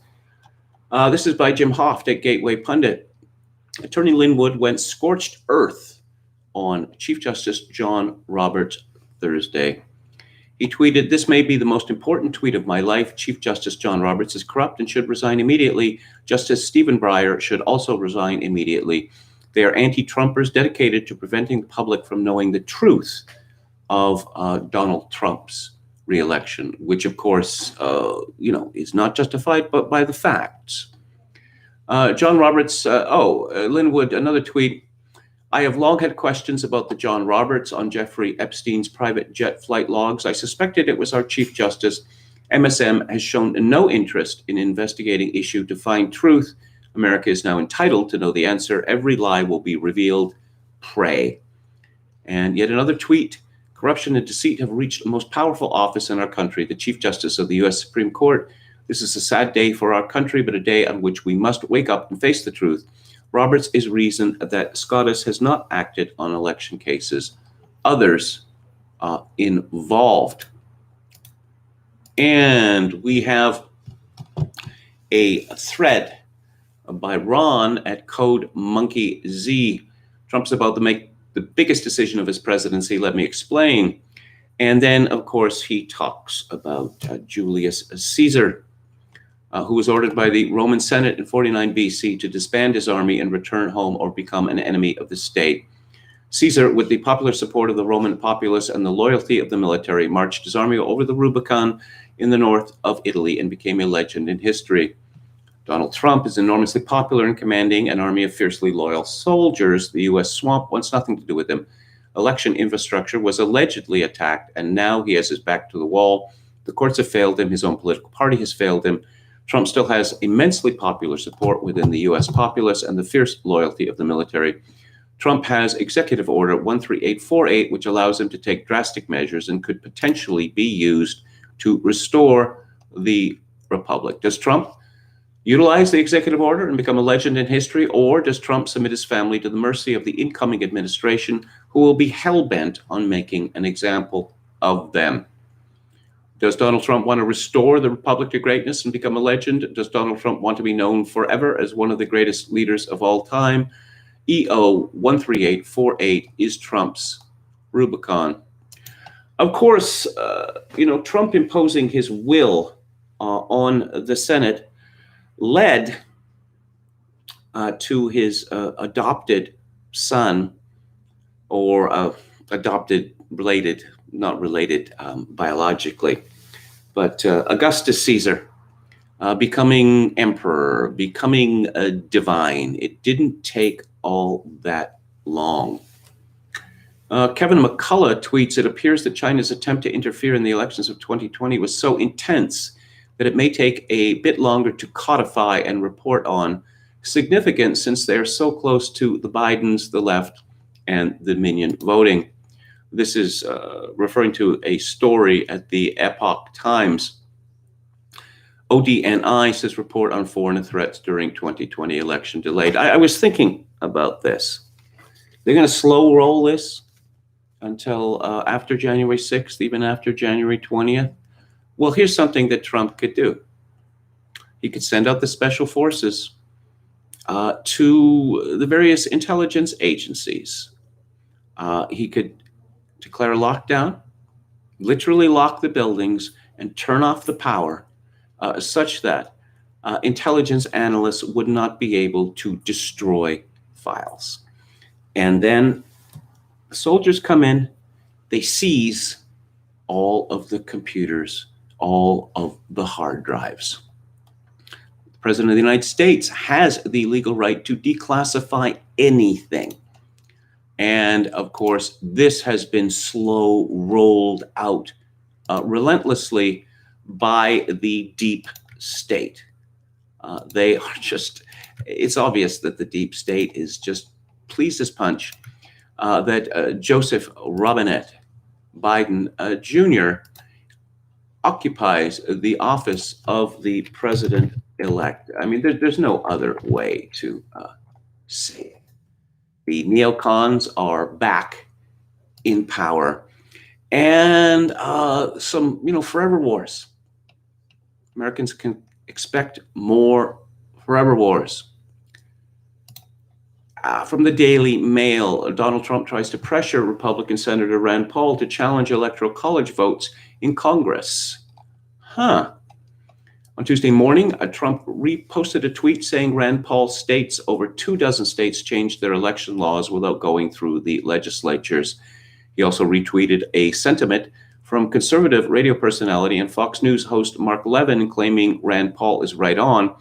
This is by Jim Hoft at Gateway Pundit. Attorney Lynn Wood went scorched earth on Chief Justice John Roberts Thursday. He tweeted, "This may be the most important tweet of my life. Chief Justice John Roberts is corrupt and should resign immediately. Justice Stephen Breyer should also resign immediately. They are anti-Trumpers dedicated to preventing the public from knowing the truth of Donald Trump's re-election, which of course, is not justified, but by the facts." John Roberts, Lynn Wood, another tweet. "I have long had questions about the John Roberts on Jeffrey Epstein's private jet flight logs. I suspected it was our Chief Justice. MSM has shown no interest in investigating issue to find truth. America is now entitled to know the answer. Every lie will be revealed. Pray." And yet another tweet. "Corruption and deceit have reached the most powerful office in our country, the Chief Justice of the U.S. Supreme Court. This is a sad day for our country, but a day on which we must wake up and face the truth. Roberts is reason that SCOTUS has not acted on election cases. Others involved." And we have a thread by Ron at Code Monkey Z. "Trump's about to make the biggest decision of his presidency. Let me explain." And then, of course, he talks about Julius Caesar, who was ordered by the Roman Senate in 49 BC to disband his army and return home or become an enemy of the state. Caesar, with the popular support of the Roman populace and the loyalty of the military, marched his army over the Rubicon in the north of Italy and became a legend in history. Donald Trump is enormously popular and commanding an army of fiercely loyal soldiers. The U.S. swamp wants nothing to do with him. Election infrastructure was allegedly attacked, and now he has his back to the wall. The courts have failed him. His own political party has failed him. Trump still has immensely popular support within the U.S. populace and the fierce loyalty of the military. Trump has Executive Order 13848, which allows him to take drastic measures and could potentially be used to restore the republic. Does Trump utilize the executive order and become a legend in history, or does Trump submit his family to the mercy of the incoming administration, who will be hell-bent on making an example of them? Does Donald Trump want to restore the republic to greatness and become a legend? Does Donald Trump want to be known forever as one of the greatest leaders of all time? EO 13848 is Trump's Rubicon. Of course, Trump imposing his will on the Senate led to his adopted son, or adopted related, not related biologically, but Augustus Caesar becoming emperor, becoming divine. It didn't take all that long. Kevin McCullough tweets, "It appears that China's attempt to interfere in the elections of 2020 was so intense that it may take a bit longer to codify and report on. Significant since they're so close to the Bidens, the left, and the Minion voting." This is referring to a story at the Epoch Times. ODNI says report on foreign threats during 2020 election delayed. I was thinking about this. They're going to slow roll this until after January 6th, even after January 20th. Well, here's something that Trump could do. He could send out the special forces to the various intelligence agencies. He could declare a lockdown, literally lock the buildings, and turn off the power such that intelligence analysts would not be able to destroy files. And then soldiers come in, they seize all of the computers, all of the hard drives. The President of the United States has the legal right to declassify anything. And of course, this has been slow rolled out relentlessly by the deep state. They are just, it's obvious that the deep state is just pleased as punch that Joseph Robinette Biden Jr. occupies the office of the president-elect. I mean, there's no other way to say it. The neocons are back in power, and some, forever wars. Americans can expect more forever wars. From the Daily Mail, Donald Trump tries to pressure Republican Senator Rand Paul to challenge Electoral College votes in Congress. On Tuesday morning, Trump reposted a tweet saying Rand Paul states over 24 states changed their election laws without going through the legislatures. He also retweeted a sentiment from conservative radio personality and Fox News host Mark Levin claiming Rand Paul is right on,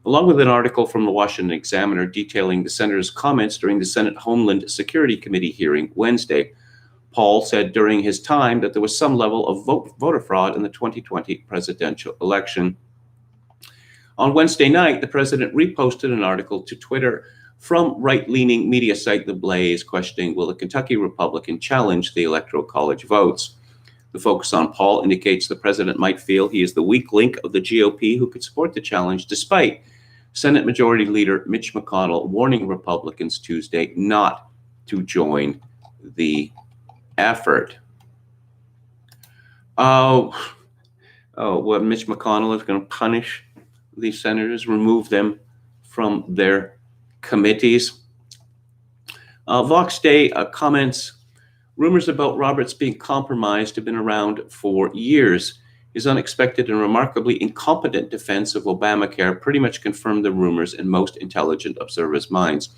along with an article from the Washington Examiner detailing the senator's comments during the Senate Homeland Security Committee hearing Wednesday. Paul said during his time that there was some level of voter fraud in the 2020 presidential election. On Wednesday night, the president reposted an article to Twitter from right-leaning media site The Blaze, questioning, will a Kentucky Republican challenge the Electoral College votes? The focus on Paul indicates the president might feel he is the weak link of the GOP who could support the challenge, despite Senate Majority Leader Mitch McConnell warning Republicans Tuesday not to join the effort. Well, Mitch McConnell is going to punish these senators, remove them from their committees. Vox Day comments, rumors about Roberts being compromised have been around for years. His unexpected and remarkably incompetent defense of Obamacare pretty much confirmed the rumors in most intelligent observers' minds.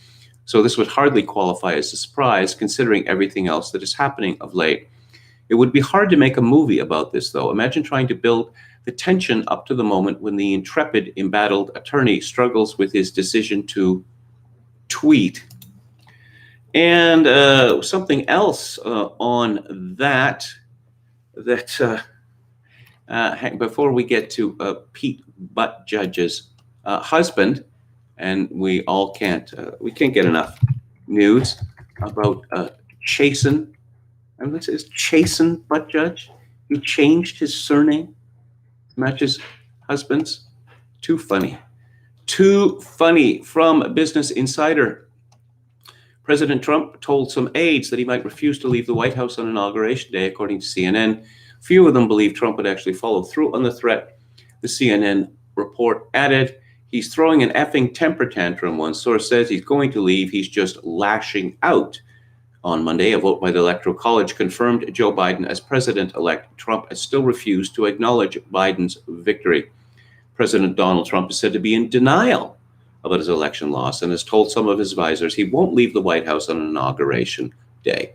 So this would hardly qualify as a surprise, considering everything else that is happening of late. It would be hard to make a movie about this, though. Imagine trying to build the tension up to the moment when the intrepid, embattled attorney struggles with his decision to tweet. And something else on that before we get to Pete Buttigieg's husband, and we can't get enough news about Chasten. And this is Chasten Buttigieg. He changed his surname, matches husband's. Too funny. From Business Insider. President Trump told some aides that he might refuse to leave the White House on Inauguration Day, according to CNN. Few of them believe Trump would actually follow through on the threat. The CNN report added, he's throwing an effing temper tantrum. One source says he's going to leave. He's just lashing out. On Monday, a vote by the Electoral College confirmed Joe Biden as president-elect. Trump has still refused to acknowledge Biden's victory. President Donald Trump is said to be in denial about his election loss and has told some of his advisors he won't leave the White House on Inauguration Day.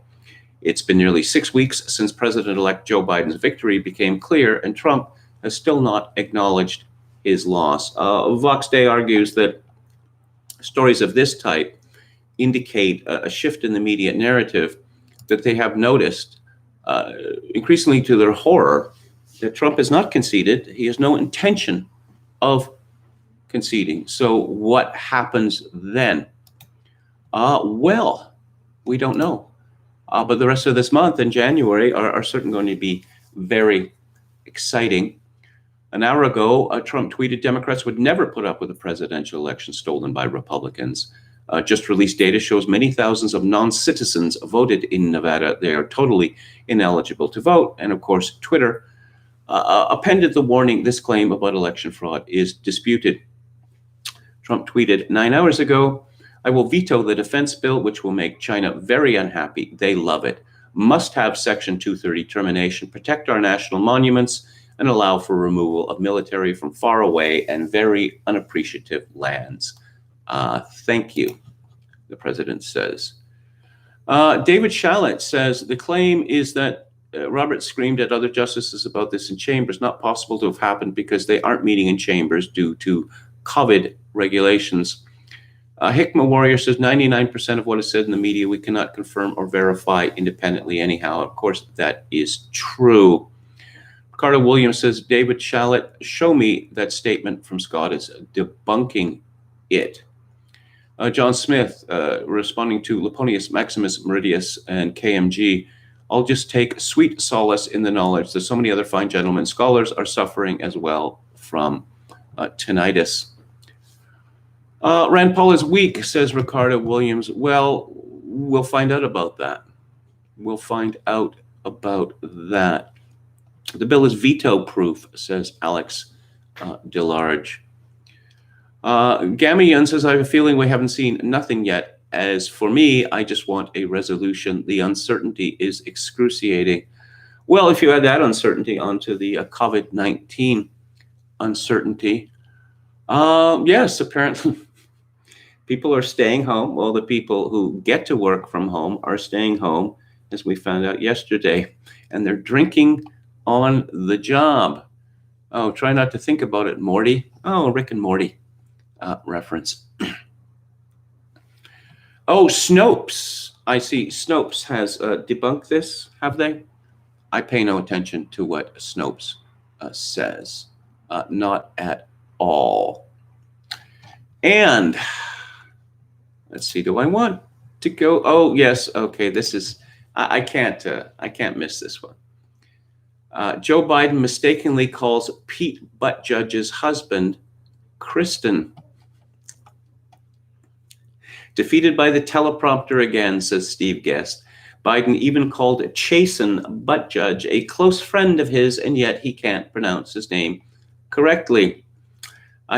It's been nearly 6 weeks since President-elect Joe Biden's victory became clear, and Trump has still not acknowledged his loss. Vox Day argues that stories of this type indicate a shift in the media narrative, that they have noticed, increasingly to their horror, that Trump has not conceded. He has no intention of conceding. So what happens then? Well, we don't know. But the rest of this month and January are certainly going to be very exciting. An hour ago, Trump tweeted Democrats would never put up with a presidential election stolen by Republicans. Just released data shows many thousands of non-citizens voted in Nevada. They are totally ineligible to vote. And of course, Twitter appended the warning, this claim about election fraud is disputed. Trump tweeted 9 hours ago, I will veto the defense bill, which will make China very unhappy. They love it. Must have Section 230 termination, protect our national monuments, and allow for removal of military from far away and very unappreciative lands. Thank you, the president says. David Shalit says the claim is that Roberts screamed at other justices about this in chambers. Not possible to have happened because they aren't meeting in chambers due to COVID regulations. Hickman Warrior says 99% of what is said in the media we cannot confirm or verify independently anyhow. Of course, that is true. Carter Williams says, David Shallett, show me that statement from Scott is debunking it. John Smith, responding to Leponius Maximus Meridius and KMG, I'll just take sweet solace in the knowledge that so many other fine gentlemen scholars are suffering as well from tinnitus. Rand Paul is weak, says Ricardo Williams. Well, we'll find out about that. We'll find out about that. The bill is veto-proof, says Alex DeLarge. Gamion says, I have a feeling we haven't seen nothing yet. As for me, I just want a resolution. The uncertainty is excruciating. Well, if you add that uncertainty onto the COVID-19 uncertainty, yes, apparently people are staying home. Well, the people who get to work from home are staying home, as we found out yesterday, and they're drinking on the job. Oh, try not to think about it, Morty. Oh, Rick and Morty reference. Oh, Snopes. I see Snopes has debunked this, have they? I pay no attention to what Snopes says. Not at all. And let's see, do I want to go? Oh, yes. Okay, this is, I can't miss this one. Joe Biden mistakenly calls Pete Buttigieg's husband Kristen. Defeated by the teleprompter again, says Steve Guest. Biden even called Chasen Buttigieg a close friend of his, and yet he can't pronounce his name correctly.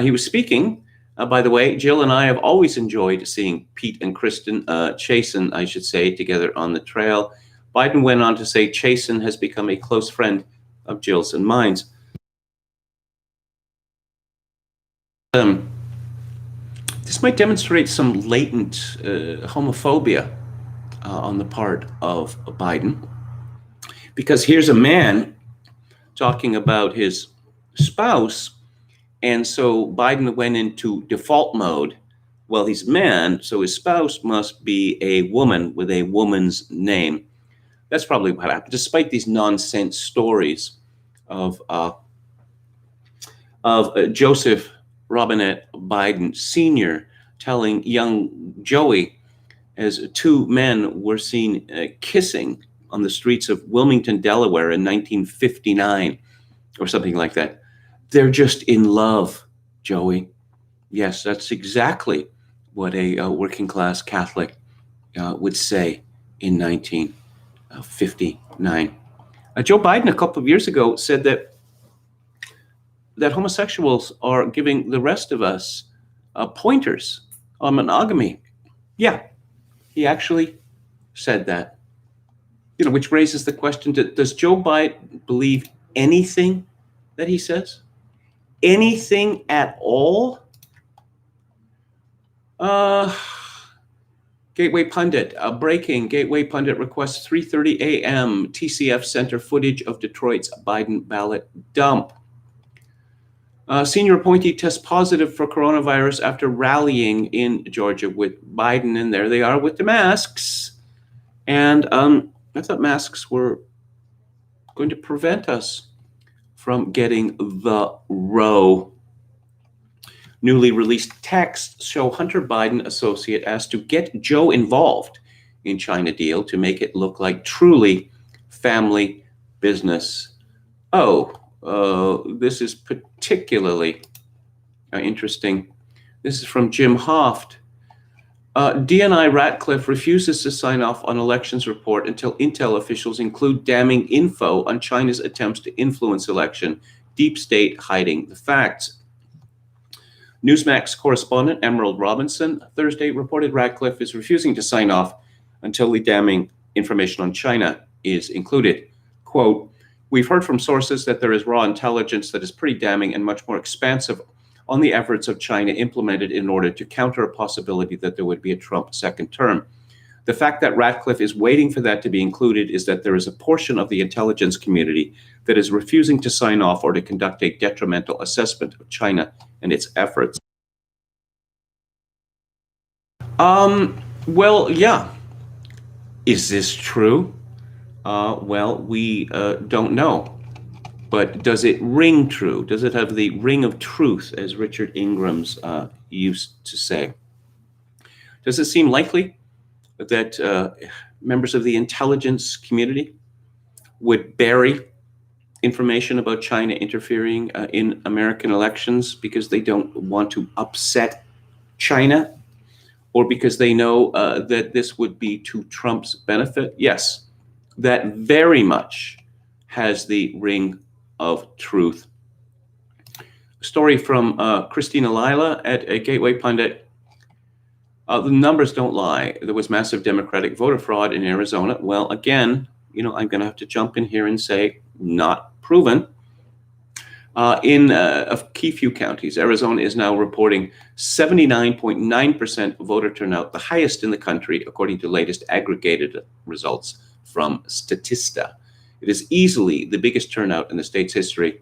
He was speaking, by the way, Jill and I have always enjoyed seeing Pete and Kristen, Chasen, I should say, together on the trail. Biden went on to say Chasen has become a close friend of Jill's and mine's. This might demonstrate some latent homophobia on the part of Biden, because here's a man talking about his spouse, and so Biden went into default mode. Well, he's a man, so his spouse must be a woman with a woman's name. That's probably what happened, despite these nonsense stories of Joseph Robinette Biden Sr. telling young Joey, as two men were seen kissing on the streets of Wilmington, Delaware in 1959 or something like that. They're just in love, Joey. Yes, that's exactly what a working class Catholic would say in 1959. Joe Biden a couple of years ago said that homosexuals are giving the rest of us pointers on monogamy. Yeah, he actually said that. Which raises the question, does Joe Biden believe anything that he says? Anything at all? Gateway Pundit, breaking. Gateway Pundit requests 3:30 a.m. TCF Center footage of Detroit's Biden ballot dump. Senior appointee tests positive for coronavirus after rallying in Georgia with Biden, and there they are with the masks. And I thought masks were going to prevent us from getting the row. Newly released texts show Hunter Biden associate asked to get Joe involved in China deal to make it look like truly family business. This is particularly interesting. This is from Jim Hoft. DNI Ratcliffe refuses to sign off on elections report until intel officials include damning info on China's attempts to influence election. Deep state hiding the facts. Newsmax correspondent Emerald Robinson Thursday reported Ratcliffe is refusing to sign off until the damning information on China is included. Quote, we've heard from sources that there is raw intelligence that is pretty damning and much more expansive on the efforts of China implemented in order to counter a possibility that there would be a Trump second term. The fact that Ratcliffe is waiting for that to be included is that there is a portion of the intelligence community that is refusing to sign off or to conduct a detrimental assessment of China and its efforts. Well, yeah. Is this true? Well, we don't know. But does it ring true? Does it have the ring of truth, as Richard Ingram's used to say? Does it seem likely that members of the intelligence community would bury information about China interfering in American elections because they don't want to upset China, or because they know that this would be to Trump's benefit? Yes, that very much has the ring of truth. A story from Christina Lila at a Gateway Pundit. The numbers don't lie. There was massive Democratic voter fraud in Arizona. Well, again, I'm going to have to jump in here and say not proven. In a key few counties, Arizona is now reporting 79.9% voter turnout, the highest in the country, according to latest aggregated results from Statista. It is easily the biggest turnout in the state's history.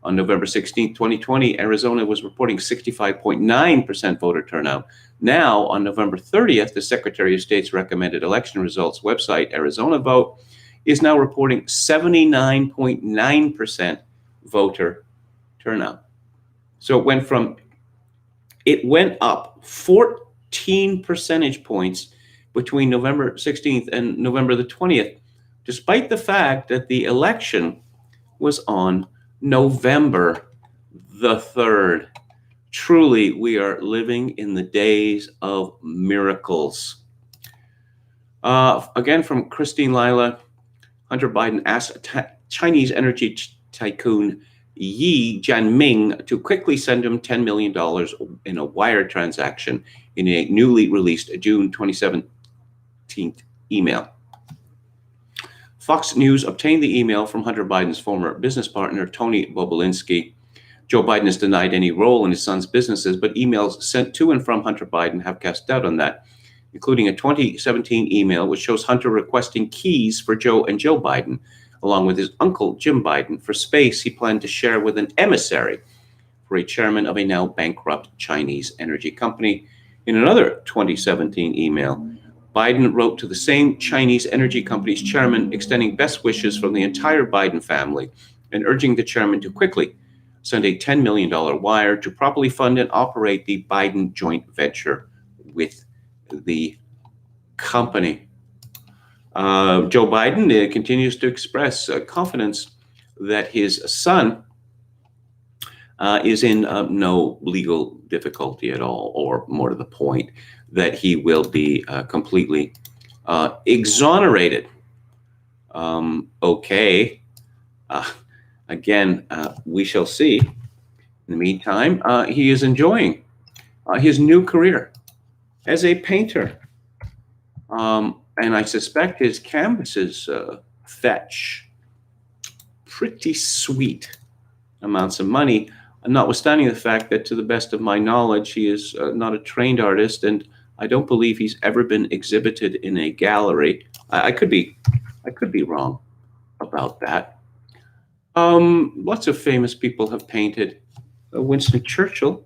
On November 16, 2020, Arizona was reporting 65.9% voter turnout. Now, on November 30th, the Secretary of State's recommended election results website, Arizona Vote, is now reporting 79.9% voter turnout. So it went up 14 percentage points between November 16th and November the 20th, despite the fact that the election was on November the 3rd. Truly, we are living in the days of miracles. Again, from Christine Lila, Hunter Biden asked Chinese energy tycoon Yi Jianming to quickly send him $10 million in a wire transaction in a newly released June 2017 email. Fox News obtained the email from Hunter Biden's former business partner, Tony Bobulinski. Joe Biden has denied any role in his son's businesses, but emails sent to and from Hunter Biden have cast doubt on that, including a 2017 email which shows Hunter requesting keys for Joe and Joe Biden, along with his uncle, Jim Biden, for space he planned to share with an emissary for a chairman of a now bankrupt Chinese energy company. In another 2017 email, Biden wrote to the same Chinese energy company's chairman, extending best wishes from the entire Biden family and urging the chairman to quickly send a $10 million wire to properly fund and operate the Biden joint venture with the company. Joe Biden continues to express confidence that his son is in no legal difficulty at all, or more to the point, that he will be completely exonerated. Okay. Again, we shall see. In the meantime, he is enjoying his new career as a painter. And I suspect his canvases fetch pretty sweet amounts of money, notwithstanding the fact that, to the best of my knowledge, he is not a trained artist, and I don't believe he's ever been exhibited in a gallery. I could be wrong about that. Lots of famous people have painted. Winston Churchill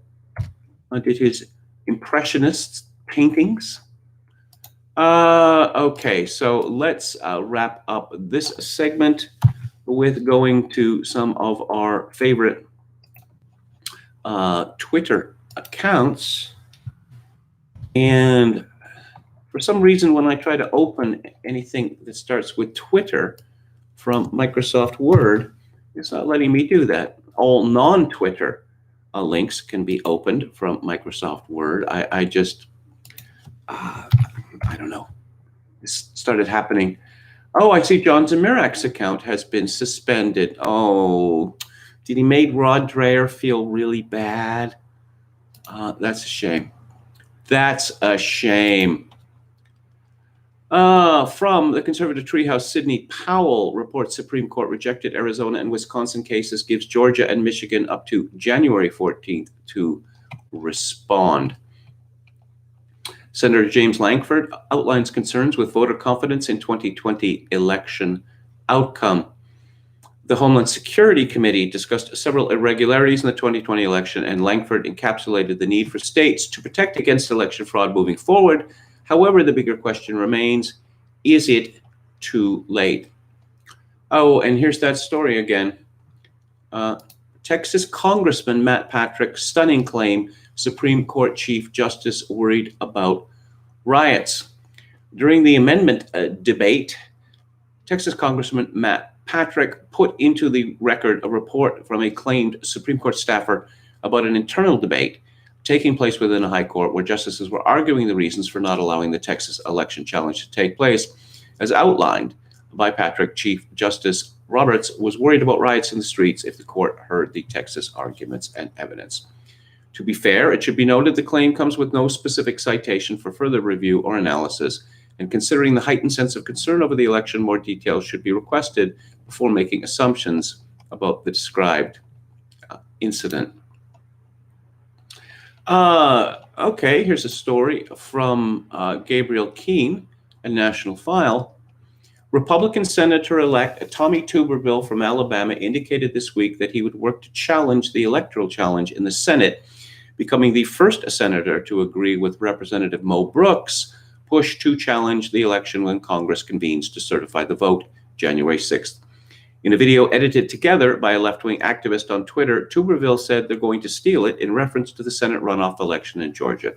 did his Impressionist paintings. Okay, so let's wrap up this segment with going to some of our favorite Twitter accounts. And for some reason, when I try to open anything that starts with Twitter from Microsoft Word, it's not letting me do that. All non-Twitter links can be opened from Microsoft Word. I don't know. This started happening. Oh, I see John Zemirak's account has been suspended. Oh, did he make Rod Dreher feel really bad? That's a shame. That's a shame. From the conservative treehouse, Sidney Powell reports Supreme Court rejected Arizona and Wisconsin cases, gives Georgia and Michigan up to January 14th to respond. Senator James Lankford outlines concerns with voter confidence in 2020 election outcome. The Homeland Security Committee discussed several irregularities in the 2020 election, and Lankford encapsulated the need for states to protect against election fraud moving forward. However, the bigger question remains, is it too late? Oh, and here's that story again. Texas Congressman Matt Patrick, stunning claim, Supreme Court Chief Justice worried about riots. During the amendment debate, Texas Congressman Matt Patrick put into the record a report from a claimed Supreme Court staffer about an internal debate taking place within a high court where justices were arguing the reasons for not allowing the Texas election challenge to take place. As outlined by Patrick, Chief Justice Roberts was worried about riots in the streets if the court heard the Texas arguments and evidence. To be fair, it should be noted the claim comes with no specific citation for further review or analysis, and considering the heightened sense of concern over the election, more details should be requested before making assumptions about the described incident. Okay, here's a story from Gabriel Keene, a National File. Republican Senator-elect Tommy Tuberville from Alabama indicated this week that he would work to challenge the electoral challenge in the Senate, becoming the first senator to agree with Representative Mo Brooks' push to challenge the election when Congress convenes to certify the vote January 6th. In a video edited together by a left-wing activist on Twitter, Tuberville said they're going to steal it in reference to the Senate runoff election in Georgia.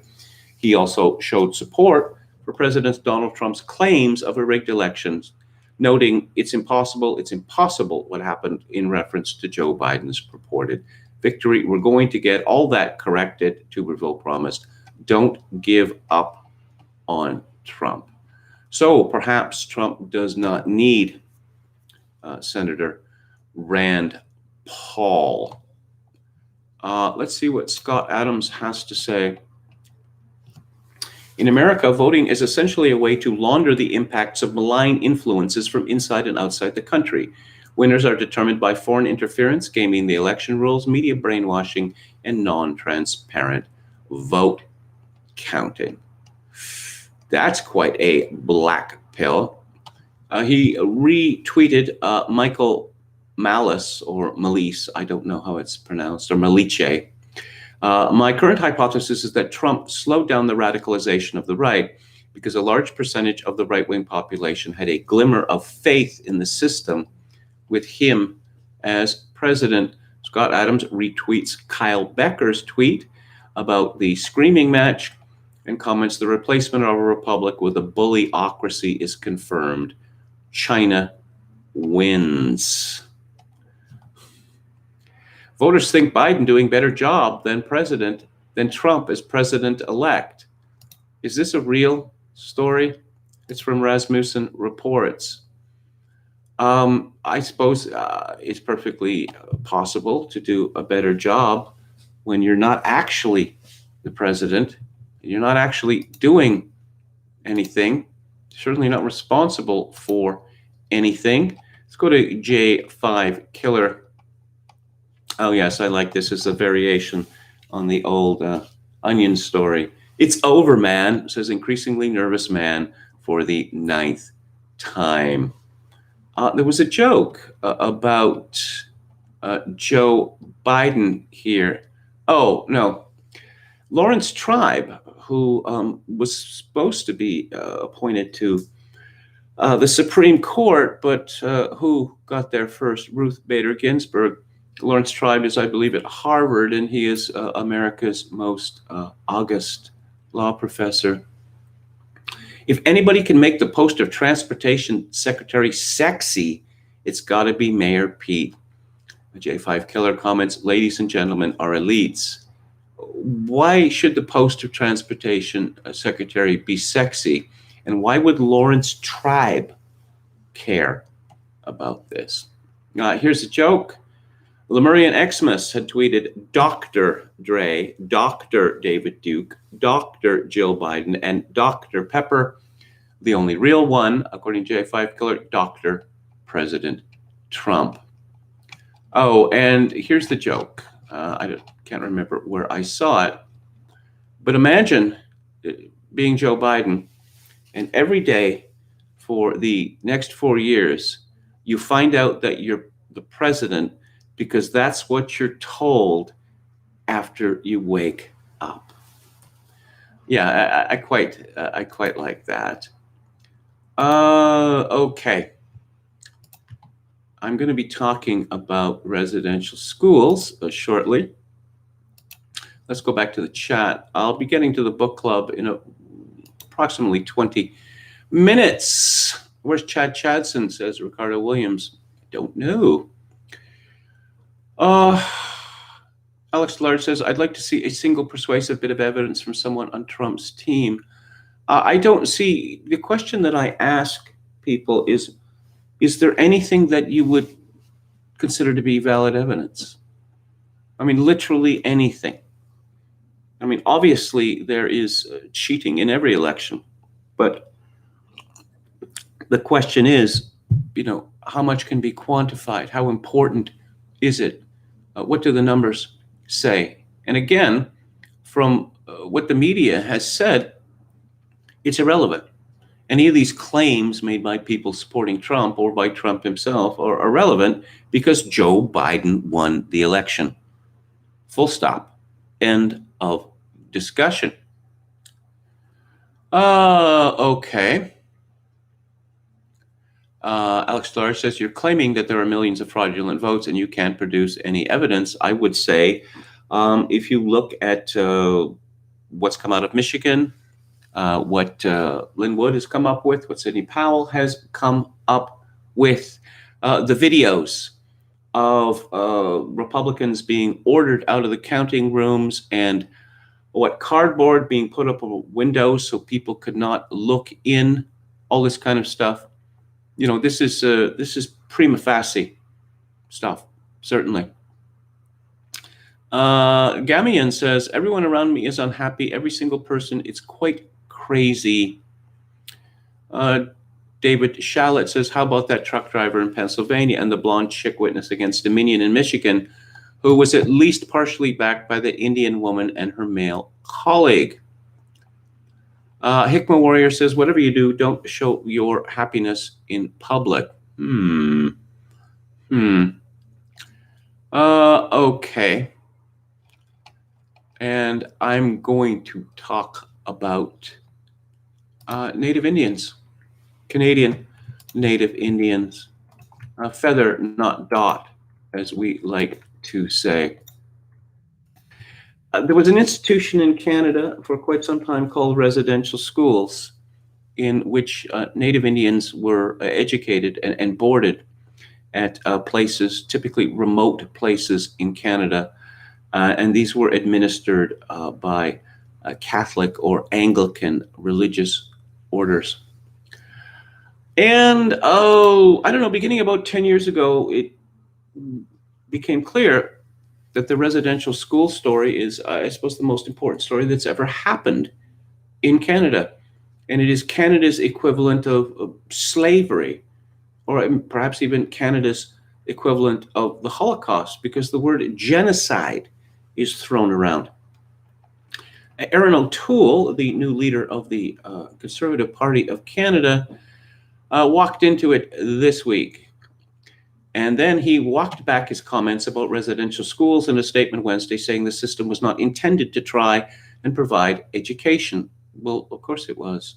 He also showed support for President Donald Trump's claims of a rigged elections, noting it's impossible what happened in reference to Joe Biden's purported victory. We're going to get all that corrected, Tuberville promised. Don't give up on Trump. So perhaps Trump does not need Senator Rand Paul. Let's see what Scott Adams has to say. In America, voting is essentially a way to launder the impacts of malign influences from inside and outside the country. Winners are determined by foreign interference, gaming the election rules, media brainwashing, and non-transparent vote counting. That's quite a black pill. He retweeted Michael Malice, or Malice, I don't know how it's pronounced, or Malice. My current hypothesis is that Trump slowed down the radicalization of the right because a large percentage of the right-wing population had a glimmer of faith in the system with him as president. Scott Adams retweets Kyle Becker's tweet about the screaming match and comments, the replacement of a republic with a bullyocracy is confirmed. China wins. Voters think Biden doing better job than Trump as president-elect. Is this a real story? It's from Rasmussen Reports. I suppose it's perfectly possible to do a better job when you're not actually the president. You're not actually doing anything. Certainly not responsible for anything. Let's go to J5 Killer. Oh, yes, I like this. It's a variation on the old Onion story. It's over, man, says increasingly nervous man for the 9th time. There was a joke about Joe Biden here. Oh, no. Lawrence Tribe, who was supposed to be appointed to the Supreme Court, but who got there first, Ruth Bader Ginsburg. Lawrence Tribe is, I believe, at Harvard, and he is America's most august law professor. If anybody can make the post of Transportation Secretary sexy, it's got to be Mayor Pete. J5 Killer comments, ladies and gentlemen are elites. Why should the post of Transportation Secretary be sexy? And why would Lawrence Tribe care about this? Here's a joke. Lemurian Xmas had tweeted Dr. Dre, Dr. David Duke, Dr. Jill Biden, and Dr. Pepper. The only real one, according to J5 Killer, Dr. President Trump. Oh, and here's the joke. I can't remember where I saw it, but imagine being Joe Biden, and every day for the next 4 years, you find out that you're the president because that's what you're told after you wake up. Yeah, I quite like that. Okay. I'm going to be talking about residential schools shortly. Let's go back to the chat. I'll be getting to the book club in approximately 20 minutes. Where's Chad Chadson, says Ricardo Williams. Don't know. Alex Large says, I'd like to see a single persuasive bit of evidence from someone on Trump's team. I don't see, the question that I ask people is there anything that you would consider to be valid evidence? I mean, literally anything. I mean, obviously there is cheating in every election, but the question is, how much can be quantified? How important is it? What do the numbers say? And again, from what the media has said, it's irrelevant. Any of these claims made by people supporting Trump or by Trump himself are irrelevant because Joe Biden won the election. Full stop. End of discussion. Okay. Alex Starr says, you're claiming that there are millions of fraudulent votes and you can't produce any evidence. I would say, if you look at what's come out of Michigan, what Lynn Wood has come up with, what Sidney Powell has come up with, the videos of Republicans being ordered out of the counting rooms and cardboard being put up on windows so people could not look in, all this kind of stuff. This is prima facie stuff, certainly. Gamian says, everyone around me is unhappy. Every single person. It's quite crazy. David Shallett says, how about that truck driver in Pennsylvania and the blonde chick witness against Dominion in Michigan, who was at least partially backed by the Indian woman and her male colleague? Hickman Warrior says, whatever you do, don't show your happiness in public. Okay. And I'm going to talk about Native Indians, Canadian Native Indians, feather, not dot, as we like to say. There was an institution in Canada for quite some time called residential schools, in which Native Indians were educated and boarded at places, typically remote places in Canada. And these were administered by Catholic or Anglican religious orders. And, I don't know, beginning about 10 years ago, it became clear that the residential school story is, I suppose, the most important story that's ever happened in Canada. And it is Canada's equivalent of slavery, or perhaps even Canada's equivalent of the Holocaust, because the word genocide is thrown around. Erin O'Toole, the new leader of the Conservative Party of Canada, walked into it this week. And then he walked back his comments about residential schools in a statement Wednesday saying the system was not intended to try and provide education. Well, of course it was.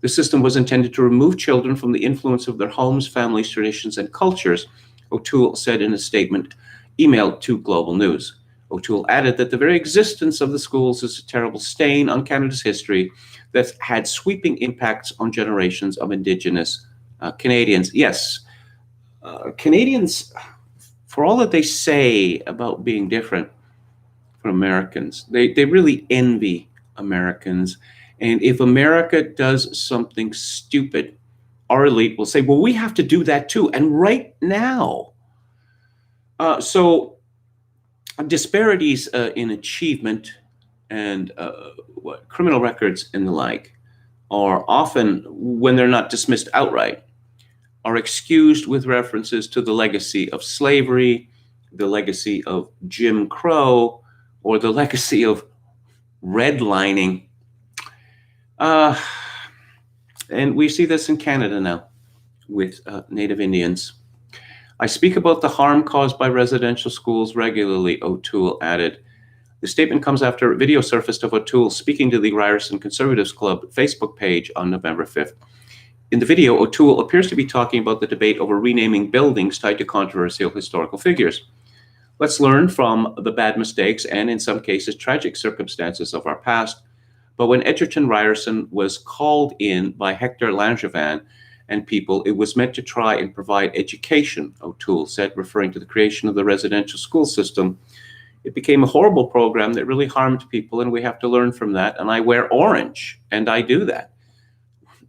The system was intended to remove children from the influence of their homes, families, traditions, and cultures, O'Toole said in a statement emailed to Global News. O'Toole added that the very existence of the schools is a terrible stain on Canada's history that's had sweeping impacts on generations of Indigenous Canadians. Yes, Canadians, for all that they say about being different from Americans, they really envy Americans. And if America does something stupid, our elite will say, well, we have to do that too, and right now. So disparities in achievement and criminal records and the like are often, when they're not dismissed outright, are excused with references to the legacy of slavery, the legacy of Jim Crow, or the legacy of redlining. And we see this in Canada now with Native Indians. I speak about the harm caused by residential schools regularly, O'Toole added. The statement comes after a video surfaced of O'Toole speaking to the Ryerson Conservatives Club Facebook page on November 5th. In the video, O'Toole appears to be talking about the debate over renaming buildings tied to controversial historical figures. Let's learn from the bad mistakes and, in some cases, tragic circumstances of our past. But when Edgerton Ryerson was called in by Hector Langevin and people, it was meant to try and provide education, O'Toole said, referring to the creation of the residential school system. It became a horrible program that really harmed people, and we have to learn from that. And I wear orange, and I do that.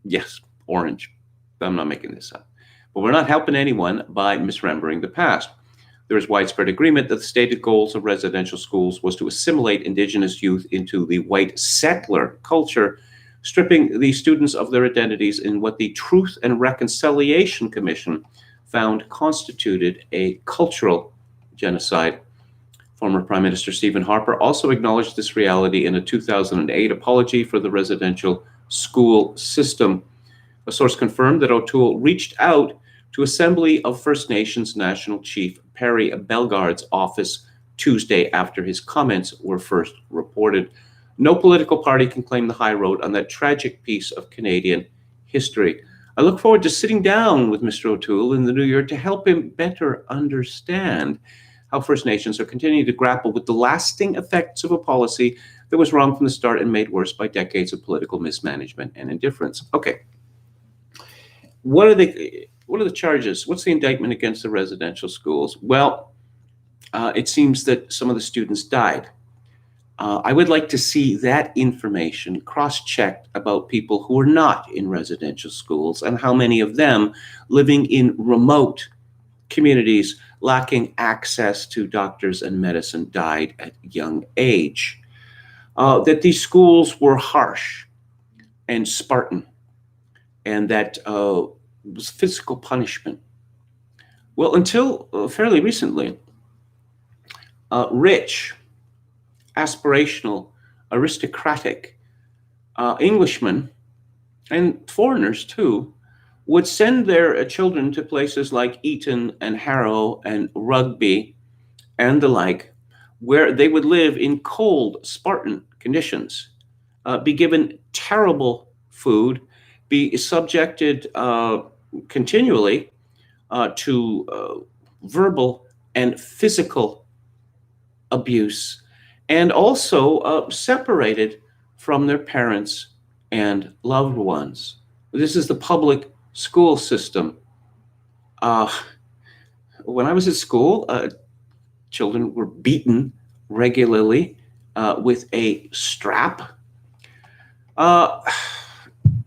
Yes, orange. I'm not making this up. But we're not helping anyone by misremembering the past. There is widespread agreement that the stated goals of residential schools was to assimilate Indigenous youth into the white settler culture, stripping the students of their identities in what the Truth and Reconciliation Commission found constituted a cultural genocide. Former Prime Minister Stephen Harper also acknowledged this reality in a 2008 apology for the residential school system. A source confirmed that O'Toole reached out to Assembly of First Nations National Chief Perry Bellegarde's office Tuesday after his comments were first reported. No political party can claim the high road on that tragic piece of Canadian history. I look forward to sitting down with Mr. O'Toole in the new year to help him better understand how First Nations are continuing to grapple with the lasting effects of a policy that was wrong from the start and made worse by decades of political mismanagement and indifference. Okay. What are the charges? What's the indictment against the residential schools? Well, it seems that some of the students died. I would like to see that information cross-checked about people who are not in residential schools and how many of them living in remote communities lacking access to doctors and medicine died at young age. That these schools were harsh and Spartan, and that was physical punishment. Well, until fairly recently, rich, aspirational, aristocratic Englishmen, and foreigners too, would send their children to places like Eton and Harrow and Rugby and the like, where they would live in cold, Spartan conditions, be given terrible food, be subjected continually to verbal and physical abuse, and also separated from their parents and loved ones. This is the public school system. When I was at school, children were beaten regularly with a strap.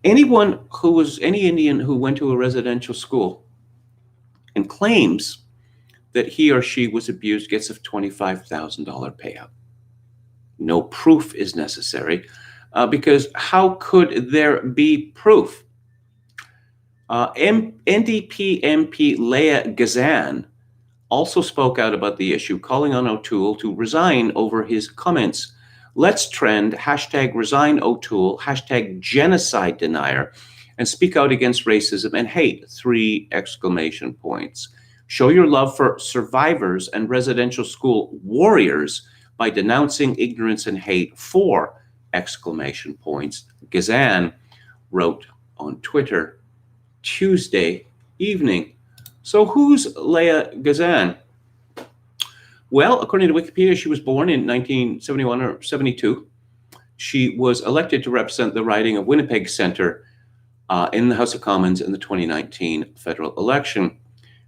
Any Indian who went to a residential school and claims that he or she was abused gets a $25,000 payout. No proof is necessary because how could there be proof? NDP MP Leah Gazan also spoke out about the issue, calling on O'Toole to resign over his comments. Let's trend #resign O'Toole, #genocide denier, and speak out against racism and hate, 3 exclamation points. Show your love for survivors and residential school warriors by denouncing ignorance and hate, 4 exclamation points. Gazan wrote on Twitter Tuesday evening. So who's Leah Gazan? Well, according to Wikipedia, she was born in 1971 or 72. She was elected to represent the riding of Winnipeg Centre in the House of Commons in the 2019 federal election.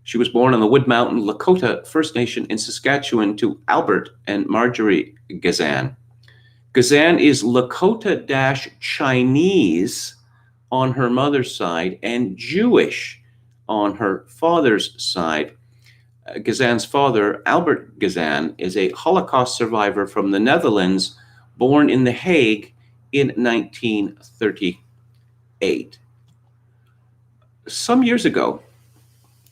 She was born on the Wood Mountain Lakota First Nation in Saskatchewan to Albert and Marjorie Gazan. Gazan is Lakota-Chinese on her mother's side and Jewish on her father's side. Gazan's father, Albert Gazan, is a Holocaust survivor from the Netherlands, born in The Hague in 1938. Some years ago,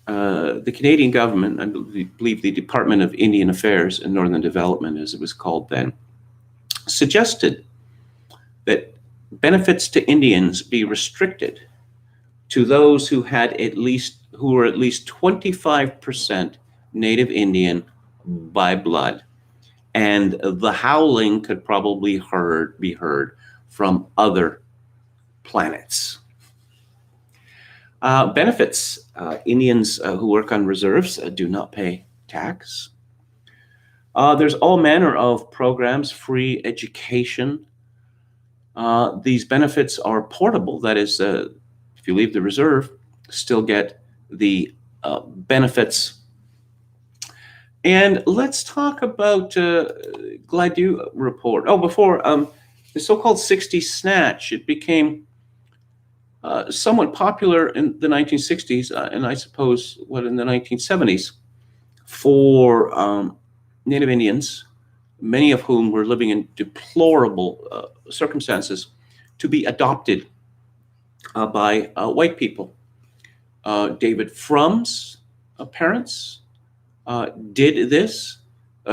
the Canadian government, I believe the Department of Indian Affairs and Northern Development, as it was called then, suggested that benefits to Indians be restricted to those who were at least 25% Native Indian by blood, and the howling could probably be heard from other planets. Benefits. Indians who work on reserves do not pay tax. There's all manner of programs, free education. These benefits are portable. That is, if you leave the reserve, still get the benefits. And let's talk about Gladue report. Oh, before the so-called 60s snatch, it became somewhat popular in the 1960s, and I suppose in the 1970s, for Native Indians, many of whom were living in deplorable circumstances, to be adopted by white people. David Frum's parents did this.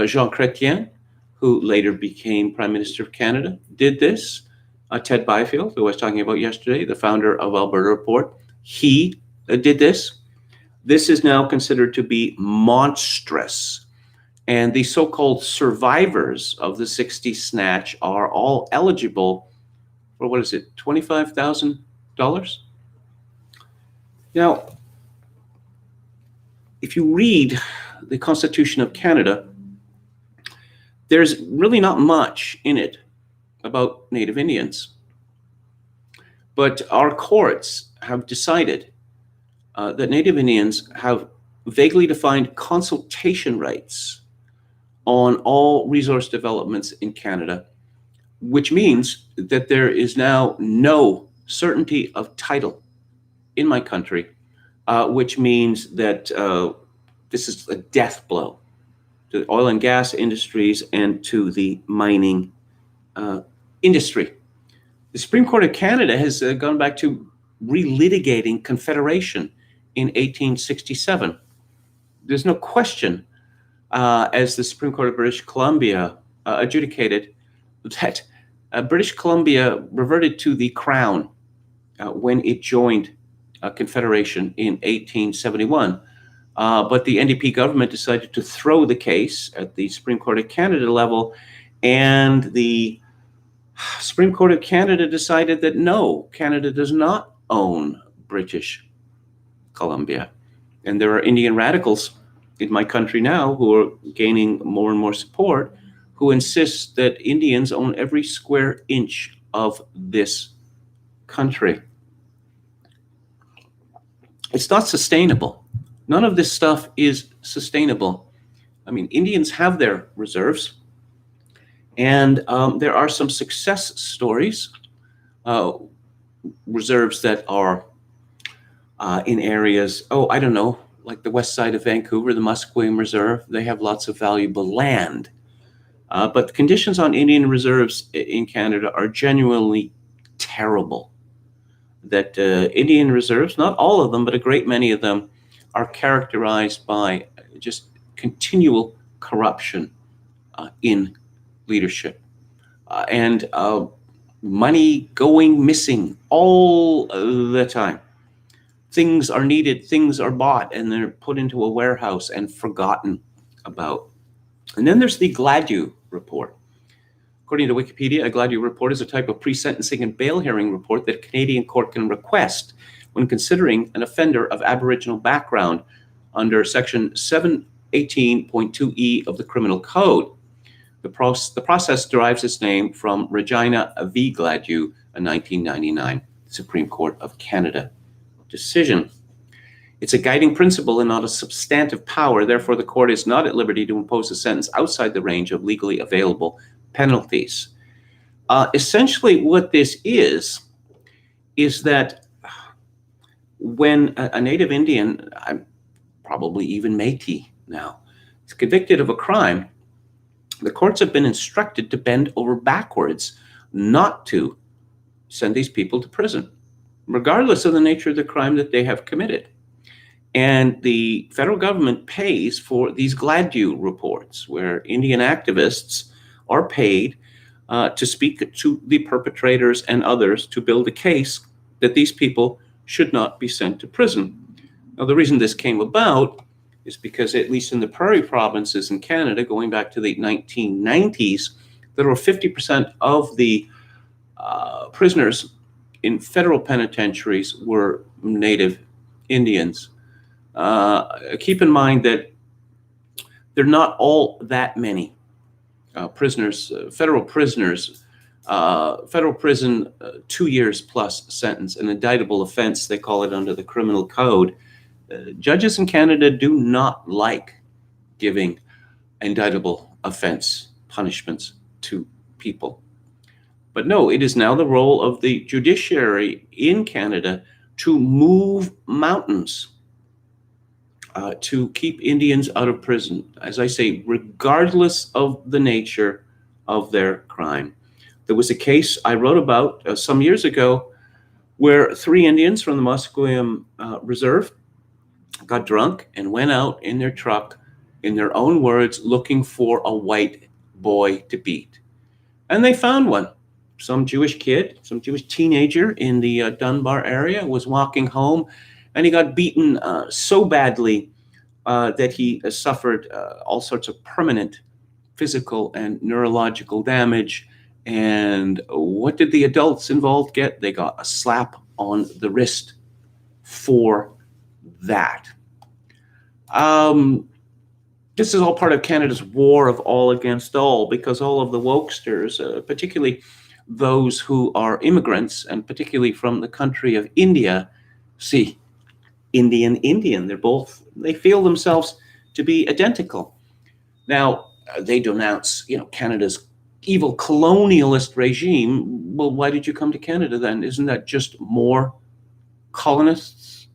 Jean Chrétien, who later became Prime Minister of Canada, did this. Ted Byfield, who I was talking about yesterday, the founder of Alberta Report, he did this. This is now considered to be monstrous. And the so-called survivors of the 60s snatch are all eligible for, what is it, $25,000? Now, if you read the Constitution of Canada, there's really not much in it about Native Indians. But our courts have decided that Native Indians have vaguely defined consultation rights on all resource developments in Canada, which means that there is now no certainty of title in my country, which means that this is a death blow to the oil and gas industries and to the mining industry. The Supreme Court of Canada has gone back to relitigating Confederation in 1867. There's no question, as the Supreme Court of British Columbia adjudicated, that British Columbia reverted to the Crown when it joined Confederation in 1871. But the NDP government decided to throw the case at the Supreme Court of Canada level, and the Supreme Court of Canada decided that no, Canada does not own British Columbia. And there are Indian radicals in my country now who are gaining more and more support, who insist that Indians own every square inch of this country. It's not sustainable. None of this stuff is sustainable. I mean, Indians have their reserves, and there are some success stories, reserves that are in areas, I don't know, like the west side of Vancouver, the Musqueam Reserve. They have lots of valuable land. But the conditions on Indian reserves in Canada are genuinely terrible. That Indian reserves, not all of them, but a great many of them, are characterized by just continual corruption in leadership and money going missing all the time. Things are needed, things are bought, and they're put into a warehouse and forgotten about. And then there's the Gladue report. According to Wikipedia, a Gladue report is a type of pre-sentencing and bail hearing report that a Canadian court can request when considering an offender of Aboriginal background under Section 718.2E of the Criminal Code. The process derives its name from Regina v. Gladue, a 1999 Supreme Court of Canada decision. It's a guiding principle and not a substantive power. Therefore, the court is not at liberty to impose a sentence outside the range of legally available penalties. Essentially, what this is that when a Native Indian, probably even Métis now, is convicted of a crime, the courts have been instructed to bend over backwards not to send these people to prison, regardless of the nature of the crime that they have committed. And the federal government pays for these Gladue reports, where Indian activists are paid to speak to the perpetrators and others to build a case that these people should not be sent to prison. Now, the reason this came about is because, at least in the prairie provinces in Canada, going back to the 1990s, there were 50% of the prisoners in federal penitentiaries were Native Indians. Keep in mind that they're not all that many prisoners, federal prisoners, federal prison, 2 years plus sentence, an indictable offense, they call it under the criminal code. Judges in Canada do not like giving indictable offense punishments to people. But no, it is now the role of the judiciary in Canada to move mountains, to keep Indians out of prison, as I say, regardless of the nature of their crime. There was a case I wrote about some years ago where 3 Indians from the Musqueam Reserve got drunk and went out in their truck, in their own words, looking for a white boy to beat. And they found one. Some Jewish kid, some Jewish teenager in the Dunbar area was walking home, and he got beaten so badly that he suffered all sorts of permanent physical and neurological damage. And what did the adults involved get? They got a slap on the wrist for that. This is all part of Canada's war of all against all, because all of the wokesters, particularly those who are immigrants, and particularly from the country of India, see, Indian, they feel themselves to be identical. Now, they denounce, Canada's evil colonialist regime. Well, why did you come to Canada then? Isn't that just more colonists?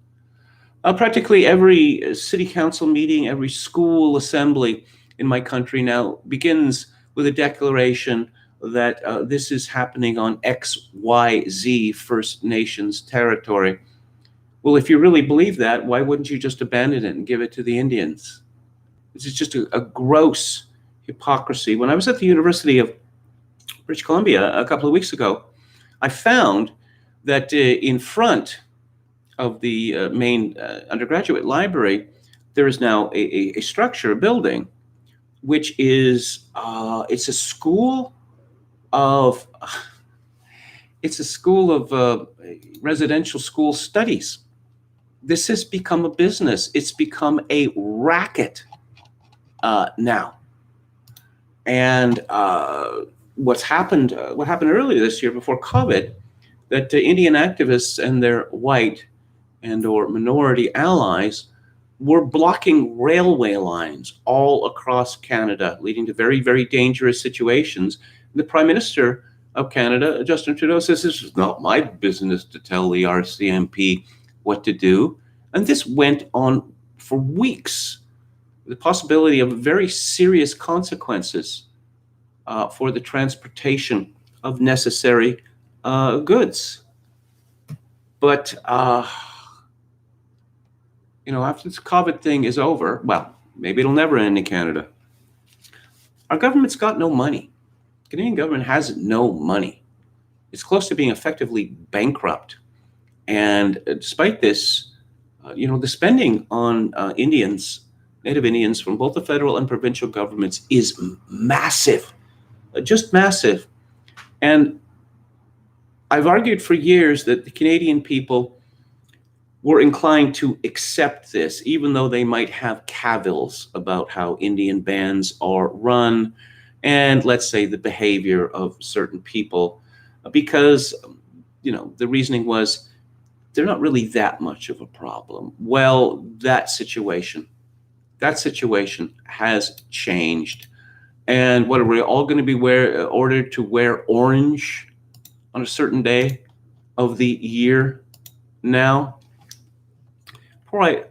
Practically every city council meeting, every school assembly in my country now begins with a declaration that this is happening on XYZ First Nations territory. Well, if you really believe that, why wouldn't you just abandon it and give it to the Indians? This is just a gross hypocrisy. When I was at the University of British Columbia a couple of weeks ago, I found that in front of the main undergraduate library, there is now a structure, a building, which is it's a school of residential school studies. This has become a business. It's become a racket now. And what happened earlier this year before COVID, that Indian activists and their white and or minority allies were blocking railway lines all across Canada, leading to very, very dangerous situations. The Prime Minister of Canada, Justin Trudeau, says this is not my business to tell the RCMP what to do. And this went on for weeks, the possibility of very serious consequences for the transportation of necessary goods. But, after this COVID thing is over, well, maybe it'll never end in Canada. Our government's got no money. The Canadian government has no money. It's close to being effectively bankrupt. And despite this, the spending on Indians, Native Indians from both the federal and provincial governments is massive, just massive. And I've argued for years that the Canadian people were inclined to accept this, even though they might have cavils about how Indian bands are run and, let's say, the behavior of certain people, because, the reasoning was they're not really that much of a problem. Well, that situation has changed. And what, are we all going to be ordered to wear orange on a certain day of the year now? Before I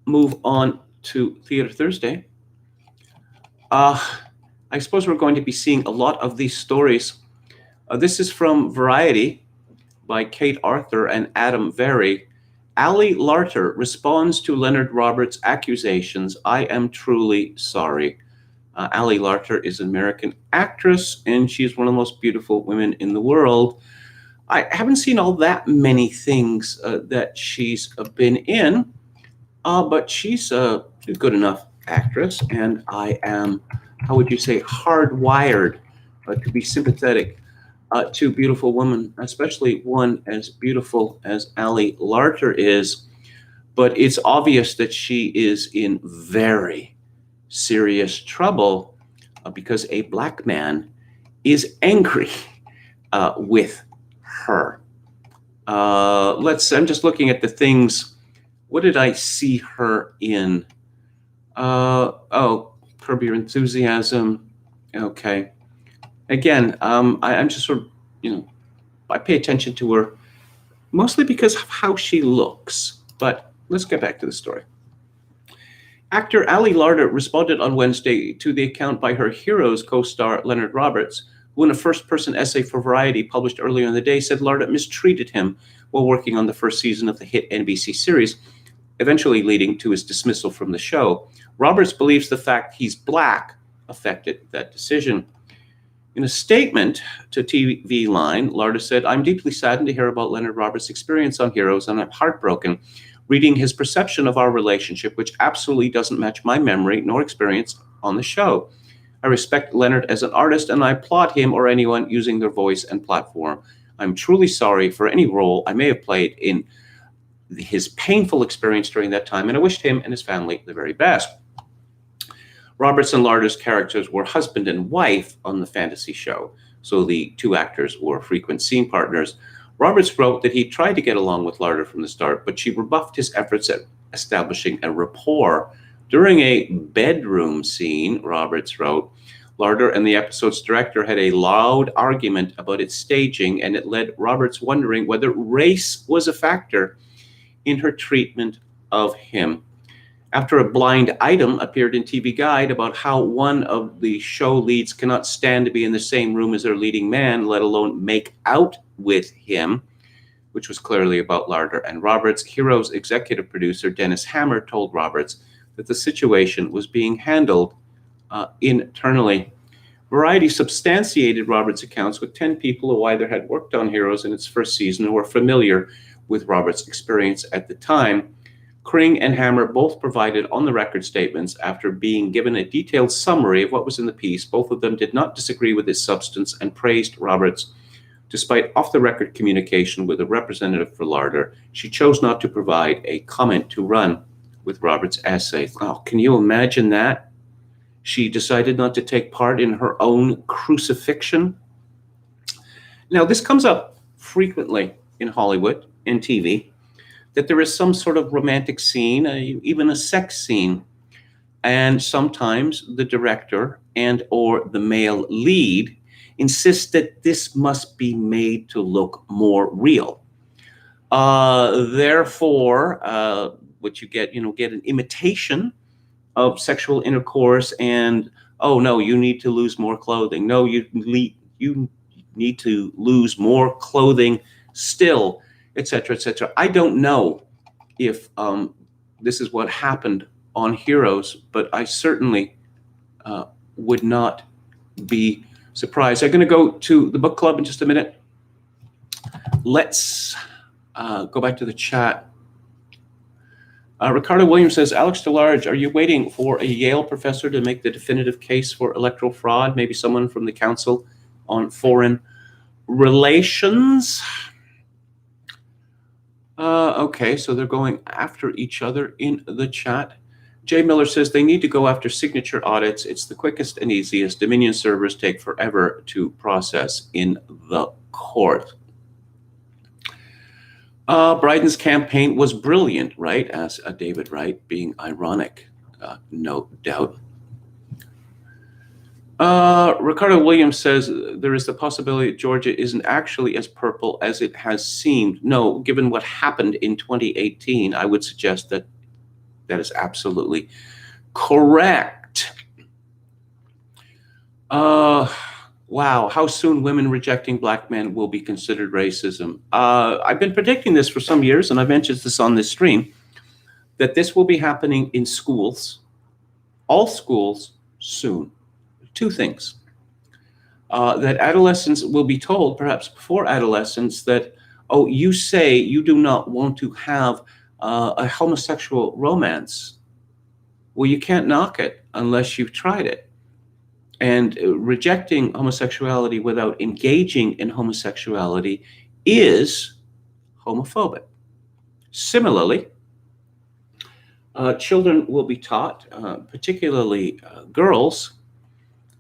move on to Theatre Thursday, I suppose we're going to be seeing a lot of these stories. This is from Variety by Kate Arthur and Adam Very. Ali Larter responds to Leonard Roberts' accusations. I am truly sorry. Ali Larter is an American actress, and she's one of the most beautiful women in the world. I haven't seen all that many things that she's been in, but she's a good enough actress, and I am, how would you say, hardwired to be sympathetic to beautiful women, especially one as beautiful as Ali Larter is. But it's obvious that she is in very serious trouble because a black man is angry with her. I'm just looking at the things. What did I see her in? Curb Your Enthusiasm. Okay. Again, I'm just sort of, I pay attention to her mostly because of how she looks. But let's get back to the story. Actor Ali Larter responded on Wednesday to the account by her Heroes co-star Leonard Roberts, who in a first-person essay for Variety published earlier in the day said Larter mistreated him while working on the first season of the hit NBC series, eventually leading to his dismissal from the show. Roberts believes the fact he's black affected that decision. In a statement to TV Line, Larter said, "I'm deeply saddened to hear about Leonard Roberts' experience on Heroes, and I'm heartbroken reading his perception of our relationship, which absolutely doesn't match my memory nor experience on the show. I respect Leonard as an artist, and I applaud him or anyone using their voice and platform. I'm truly sorry for any role I may have played in his painful experience during that time, and I wished him and his family the very best." Roberts and Larter's characters were husband and wife on the fantasy show, so the two actors were frequent scene partners. Roberts wrote that he tried to get along with Larter from the start, but she rebuffed his efforts at establishing a rapport. During a bedroom scene, Roberts wrote, Larter and the episode's director had a loud argument about its staging, and it led Roberts wondering whether race was a factor in her treatment of him. After a blind item appeared in TV Guide about how one of the show leads cannot stand to be in the same room as their leading man, let alone make out with him, which was clearly about Larter and Roberts, Heroes executive producer Dennis Hammer told Roberts that the situation was being handled internally. Variety substantiated Roberts' accounts with 10 people who either had worked on Heroes in its first season or were familiar with Roberts' experience at the time. Kring and Hammer both provided on-the-record statements after being given a detailed summary of what was in the piece. Both of them did not disagree with its substance and praised Roberts. Despite off-the-record communication with a representative for Larter, she chose not to provide a comment to run with Roberts' essay. Oh, can you imagine that? She decided not to take part in her own crucifixion. Now, this comes up frequently in Hollywood and TV, that there is some sort of romantic scene, even a sex scene. And sometimes the director and or the male lead insist that this must be made to look more real. Therefore, what you get an imitation of sexual intercourse and, oh no, you need to lose more clothing. No, you need to lose more clothing still, etc., etc. I don't know if this is what happened on Heroes, but I certainly would not be surprised. I'm going to go to the book club in just a minute. Let's go back to the chat. Ricardo Williams says, Alex DeLarge, are you waiting for a Yale professor to make the definitive case for electoral fraud? Maybe someone from the Council on Foreign Relations? Okay, so they're going after each other in the chat. Jay Miller says they need to go after signature audits. It's the quickest and easiest. Dominion servers take forever to process in the court. Biden's campaign was brilliant, right? As David Wright, being ironic, no doubt. Ricardo Williams says there is the possibility that Georgia isn't actually as purple as it has seemed. No, given what happened in 2018, I would suggest that that is absolutely correct. Wow, how soon women rejecting black men will be considered racism. I've been predicting this for some years, and I've mentioned this on this stream, that this will be happening in schools, all schools, soon. Two things. That adolescents will be told, perhaps before adolescence, that, oh, you say you do not want to have a homosexual romance. Well, you can't knock it unless you've tried it. And rejecting homosexuality without engaging in homosexuality is homophobic. Similarly, children will be taught, particularly girls,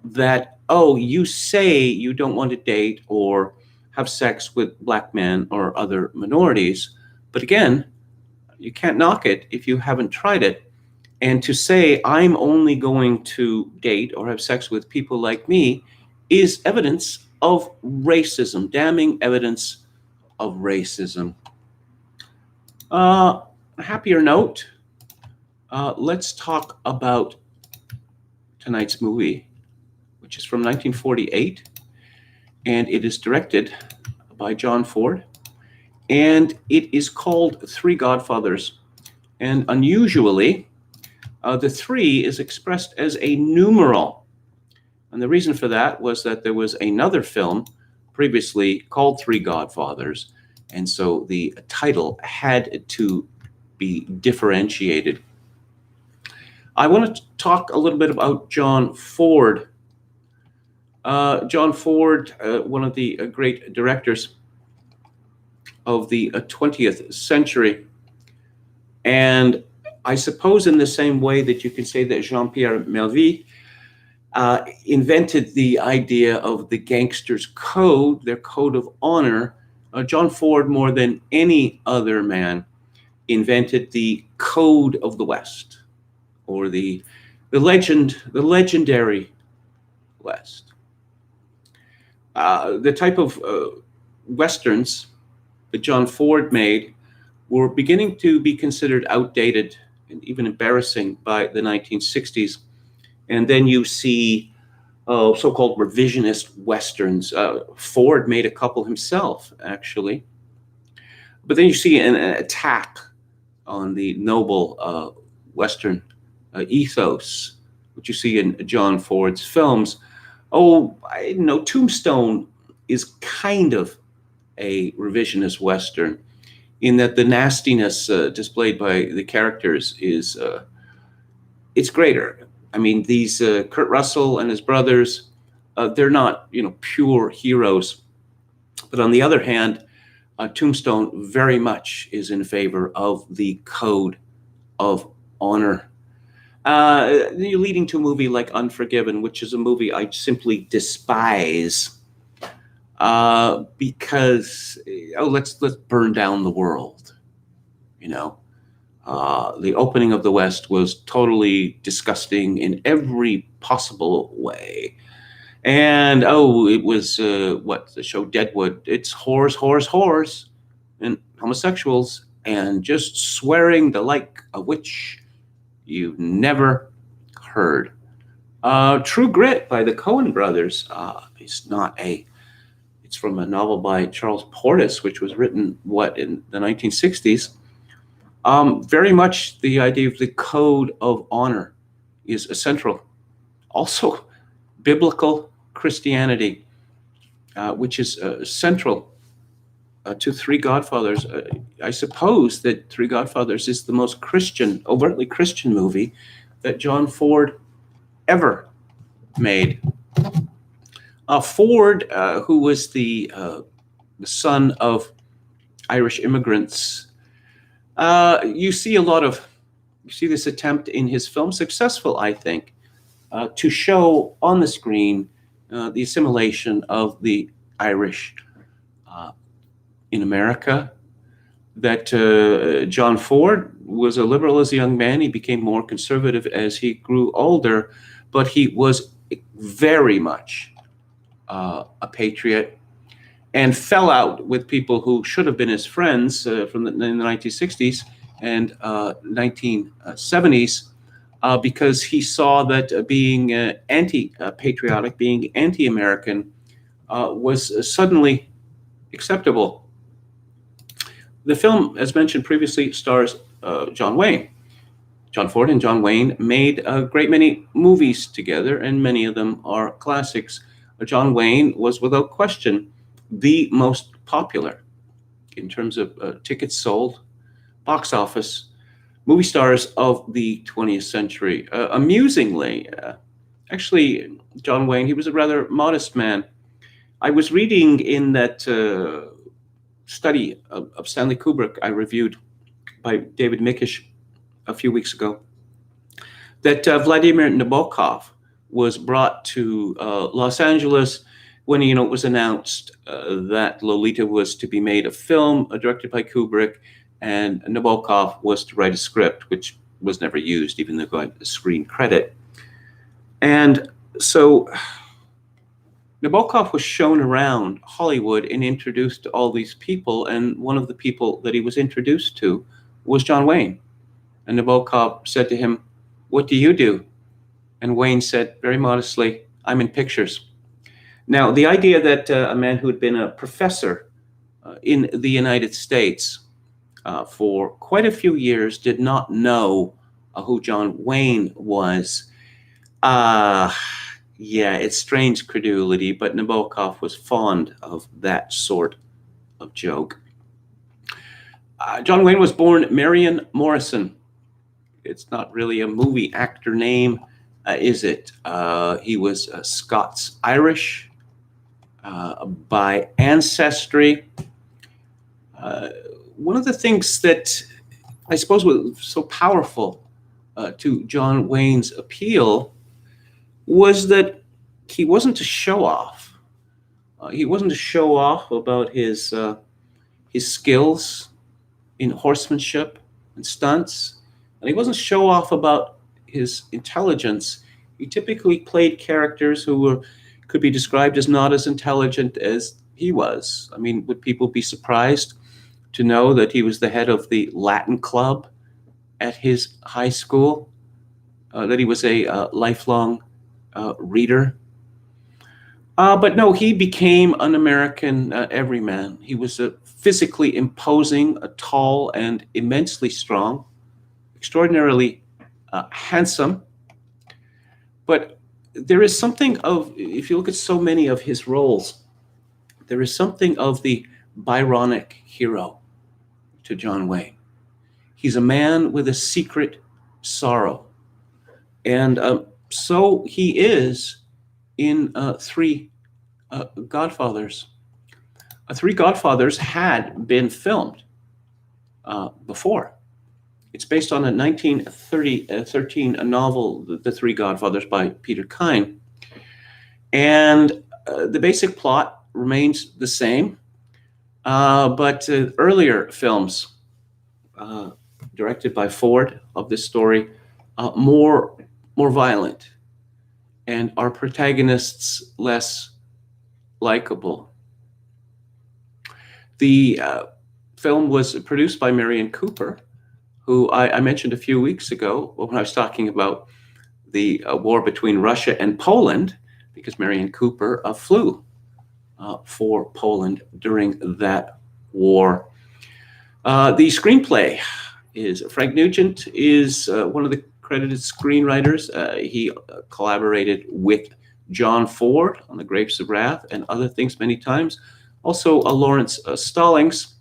that, oh, you say you don't want to date or have sex with black men or other minorities. But again, you can't knock it if you haven't tried it. And to say, I'm only going to date or have sex with people like me is evidence of racism, damning evidence of racism. Happier note, let's talk about tonight's movie, which is from 1948, and it is directed by John Ford, and it is called Three Godfathers. And unusually, the three is expressed as a numeral. And the reason for that was that there was another film previously called Three Godfathers, and so the title had to be differentiated. I want to talk a little bit about John Ford. John Ford, one of the great directors of the 20th century. And I suppose in the same way that you can say that Jean-Pierre Melville invented the idea of the gangster's code, their code of honor, John Ford, more than any other man, invented the code of the West, or the legendary West. The type of Westerns that John Ford made were beginning to be considered outdated and even embarrassing by the 1960s. And then you see so-called revisionist Westerns. Ford made a couple himself, actually. But then you see an attack on the noble Western ethos, which you see in John Ford's films. Oh, I know Tombstone is kind of a revisionist Western in that the nastiness displayed by the characters is it's greater. I mean, these Kurt Russell and his brothers, they're not, pure heroes. But on the other hand, Tombstone very much is in favor of the code of honor. Leading to a movie like Unforgiven, which is a movie I simply despise because let's burn down the world. The opening of the West was totally disgusting in every possible way. And it was the show Deadwood. It's whores, and homosexuals, and just swearing the like of which you've never heard. True Grit by the Coen brothers it's from a novel by Charles Portis, which was written, in the 1960s. Very much the idea of the code of honor is central. Also, biblical Christianity, which is central to Three Godfathers. I suppose that Three Godfathers is the most overtly Christian movie that John Ford ever made. Ford, who was the son of Irish immigrants, you see this attempt in his film, successful, I think, to show on the screen the assimilation of the Irish in America. That John Ford was a liberal as a young man. He became more conservative as he grew older, but he was very much a patriot, and fell out with people who should have been his friends in the 1960s and 1970s because he saw that being anti-patriotic, being anti-American was suddenly acceptable. The film, as mentioned previously, stars John Wayne. John Ford and John Wayne made a great many movies together, and many of them are classics. John Wayne was, without question, the most popular in terms of tickets sold, box office, movie stars of the 20th century. Amusingly, actually, John Wayne, he was a rather modest man. I was reading in that study of Stanley Kubrick I reviewed by David Mickish a few weeks ago that Vladimir Nabokov was brought to Los Angeles when it was announced that Lolita was to be made a film directed by Kubrick, and Nabokov was to write a script, which was never used, even though it got a screen credit. And so Nabokov was shown around Hollywood and introduced to all these people, and one of the people that he was introduced to was John Wayne. And Nabokov said to him, "What do you do?" And Wayne said very modestly, "I'm in pictures." Now, the idea that a man who had been a professor in the United States for quite a few years did not know who John Wayne was, yeah, it's strange credulity, but Nabokov was fond of that sort of joke. John Wayne was born Marion Morrison. It's not really a movie actor name, is it? He was Scots-Irish by ancestry. One of the things that I suppose was so powerful to John Wayne's appeal was that he wasn't to show off. He wasn't to show off about his skills in horsemanship and stunts, and he wasn't show off about his intelligence. He typically played characters who could be described as not as intelligent as he was. I mean, would people be surprised to know that he was the head of the Latin club at his high school, that he was a lifelong reader? But no, he became an American everyman. He was physically imposing, tall, and immensely strong, extraordinarily handsome. But there is something of, if you look at so many of his roles, there is something of the Byronic hero to John Wayne. He's a man with a secret sorrow. And so he is in Three Godfathers. Three Godfathers had been filmed before. It's based on a 1913 novel, The Three Godfathers by Peter Kyne. And the basic plot remains the same, but earlier films directed by Ford of this story, more violent, and our protagonists less likable. The film was produced by Marion Cooper, who I mentioned a few weeks ago when I was talking about the war between Russia and Poland, because Marion Cooper flew for Poland during that war. The screenplay is Frank Nugent is one of the credited screenwriters. He collaborated with John Ford on The Grapes of Wrath and other things many times. Also Lawrence Stallings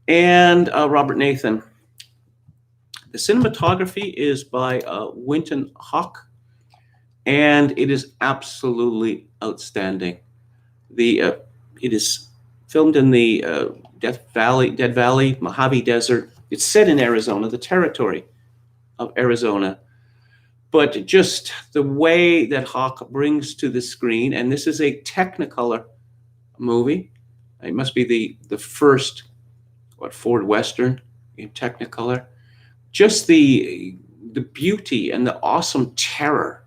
and Robert Nathan. The cinematography is by Winton Hawk, and it is absolutely outstanding. It is filmed in the Death Valley, Mojave Desert. It's set in Arizona, the territory of Arizona. But just the way that Hawk brings to the screen, and this is a Technicolor movie. It must be the first Ford Western in Technicolor. Just the beauty and the awesome terror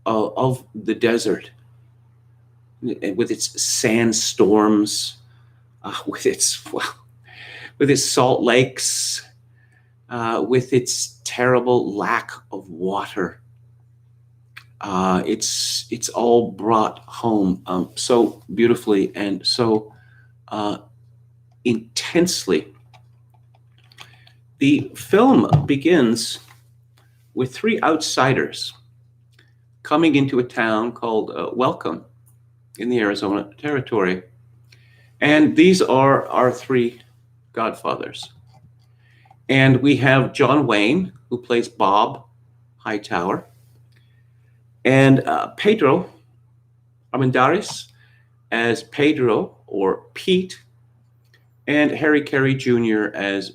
of the desert, with its sandstorms, with its salt lakes, with its terrible lack of water. It's all brought home so beautifully and so intensely. The film begins with three outsiders coming into a town called Welcome in the Arizona territory. And these are our three godfathers. And we have John Wayne, who plays Bob Hightower, and Pedro Armendariz as Pedro, or Pete, and Harry Carey Jr. as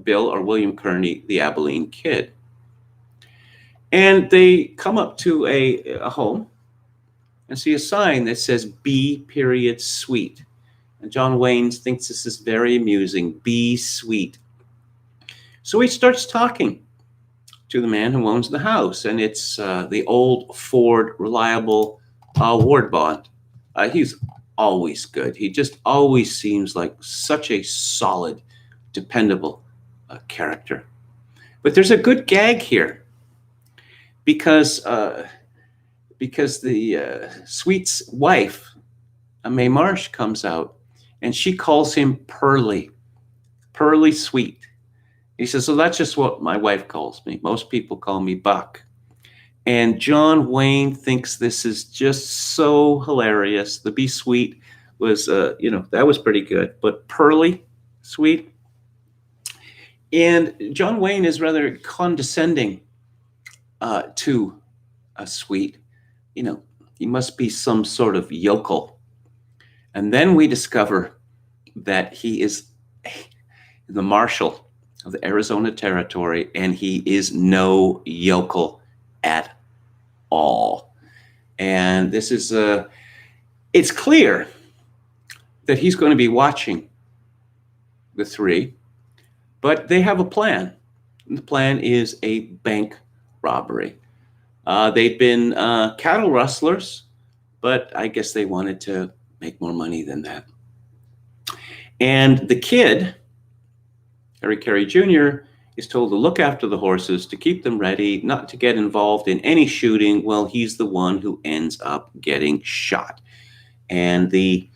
Bill or William Kearney, the Abilene Kid. And they come up to a home and see a sign that says B period suite. And John Wayne thinks this is very amusing, B suite. So he starts talking to the man who owns the house, and it's the old Ford reliable Ward Bond. He's always good. He just always seems like such a solid, dependable character. But there's a good gag here because the Sweet's wife, Mae Marsh, comes out and she calls him Pearly Sweet. He says, so that's just what my wife calls me. Most people call me Buck. And John Wayne thinks this is just so hilarious. The Be Sweet was, that was pretty good. But Pearly Sweet. And John Wayne is rather condescending to a Sweet. He must be some sort of yokel. And then we discover that he is the marshal of the Arizona Territory, and he is no yokel at all. And this is it's clear that he's going to be watching the three, but they have a plan. And the plan is a bank robbery. They've been cattle rustlers, but I guess they wanted to make more money than that. And the kid, Harry Carey Jr., is told to look after the horses, to keep them ready, not to get involved in any shooting. Well, he's the one who ends up getting shot. And the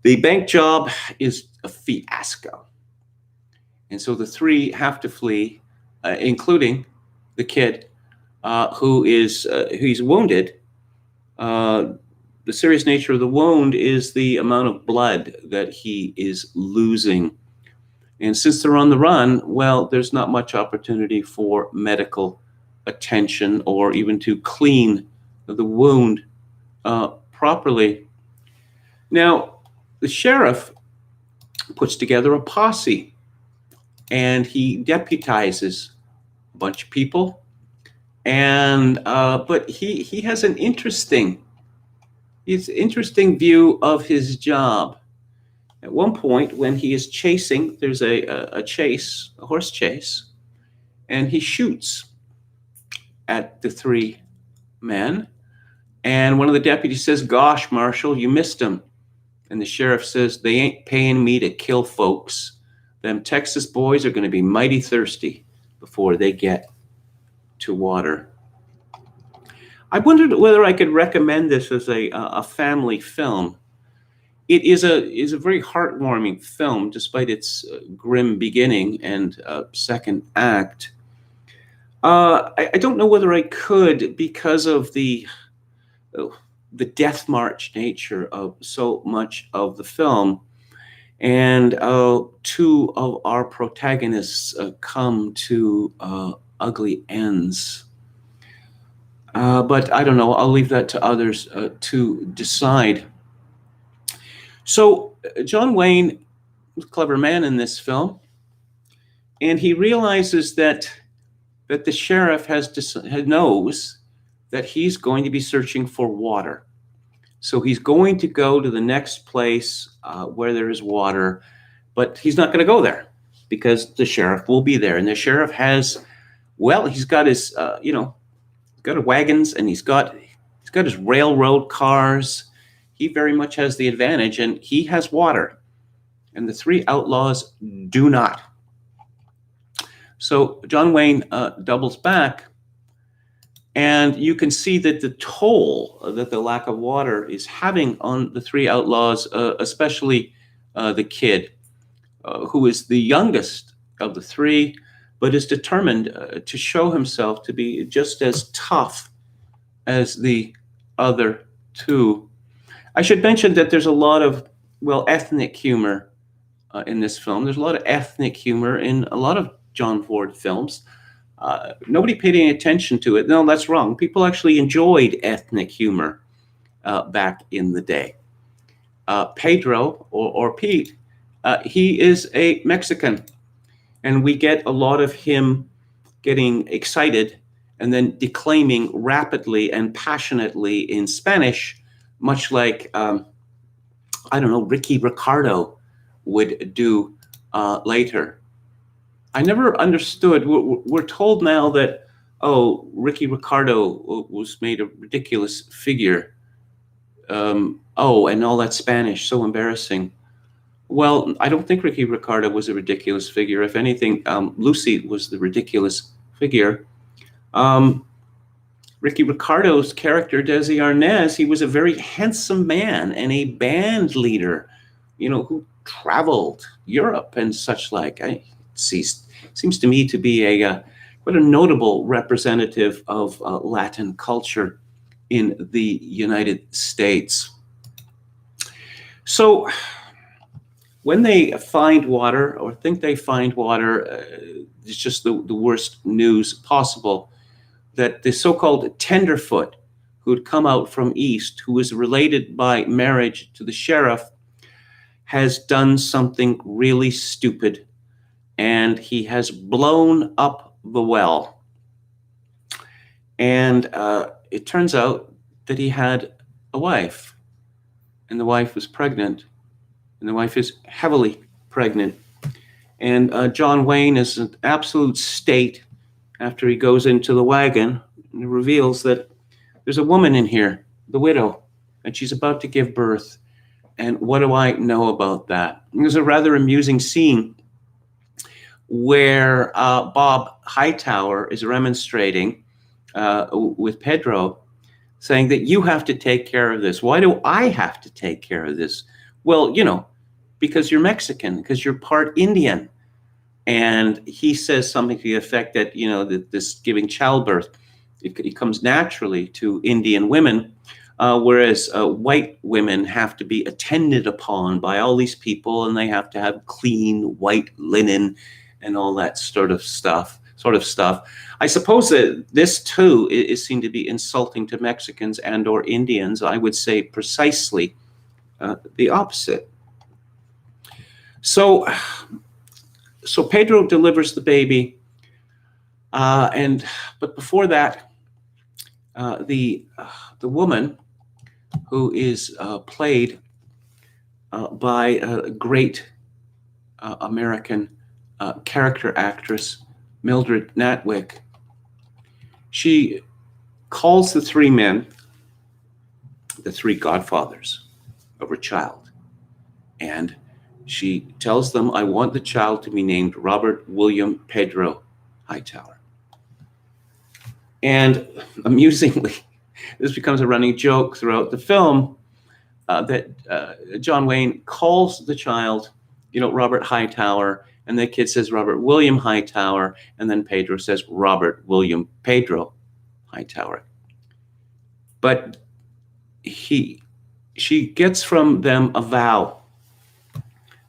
bank job is a fiasco. And so the three have to flee, including the kid who's wounded. The serious nature of the wound is the amount of blood that he is losing. And since they're on the run, well, there's not much opportunity for medical attention or even to clean the wound properly. Now, the sheriff puts together a posse, and he deputizes a bunch of people. And but he has an interesting view of his job. At one point, when he is chasing, there's a horse chase, and he shoots at the three men. And one of the deputies says, "Gosh, Marshal, you missed him." And the sheriff says, "They ain't paying me to kill folks. Them Texas boys are going to be mighty thirsty before they get to water." I wondered whether I could recommend this as a family film. It is a very heartwarming film, despite its grim beginning and second act. I don't know whether I could because of the death march nature of so much of the film, and two of our protagonists come to ugly ends. But I don't know. I'll leave that to others to decide. So John Wayne was a clever man in this film, and he realizes that the sheriff knows that he's going to be searching for water. So he's going to go to the next place where there is water, but he's not going to go there because the sheriff will be there. And the sheriff he's got his, he's got wagons, and he's got his railroad cars. He very much has the advantage, and he has water, and the three outlaws do not. So John Wayne doubles back, and you can see that the toll that the lack of water is having on the three outlaws, especially the kid, who is the youngest of the three, but is determined to show himself to be just as tough as the other two. I should mention that there's a lot of, ethnic humor in this film. There's a lot of ethnic humor in a lot of John Ford films. Nobody paid any attention to it. No, that's wrong. People actually enjoyed ethnic humor back in the day. Pedro or Pete He is a Mexican, and we get a lot of him getting excited and then declaiming rapidly and passionately in Spanish, much like, I don't know, Ricky Ricardo would do later. I never understood. We're told now that, oh, Ricky Ricardo was made a ridiculous figure. Oh, and all that Spanish, so embarrassing. Well, I don't think Ricky Ricardo was a ridiculous figure. If anything, Lucy was the ridiculous figure. Ricky Ricardo's character, Desi Arnaz, he was a very handsome man and a band leader, who traveled Europe and such like. Seems to me to be quite a notable representative of Latin culture in the United States. So when they find water or think they find water, it's just the worst news possible, that the so-called tenderfoot who'd come out from east, who is related by marriage to the sheriff, has done something really stupid, and he has blown up the well. And it turns out that he had a wife, and the wife was pregnant, and the wife is heavily pregnant. And John Wayne is in absolute state after he goes into the wagon and reveals that there's a woman in here, the widow, and she's about to give birth. And what do I know about that? There's a rather amusing scene where Bob Hightower is remonstrating with Pedro, saying that you have to take care of this. Why do I have to take care of this? Well, because you're Mexican, because you're part Indian. And he says something to the effect that, that this giving childbirth, it comes naturally to Indian women, whereas white women have to be attended upon by all these people, and they have to have clean white linen and all that sort of stuff. I suppose that this too is seen to be insulting to Mexicans and or Indians. I would say precisely the opposite. So Pedro delivers the baby, but before that, the woman, who is played by a great American character actress, Mildred Natwick, she calls the three men, the three godfathers of her child, and she tells them, I want the child to be named Robert William Pedro Hightower. And amusingly, this becomes a running joke throughout the film, that John Wayne calls the child, Robert Hightower, and the kid says Robert William Hightower, and then Pedro says Robert William Pedro Hightower. But she gets from them a vow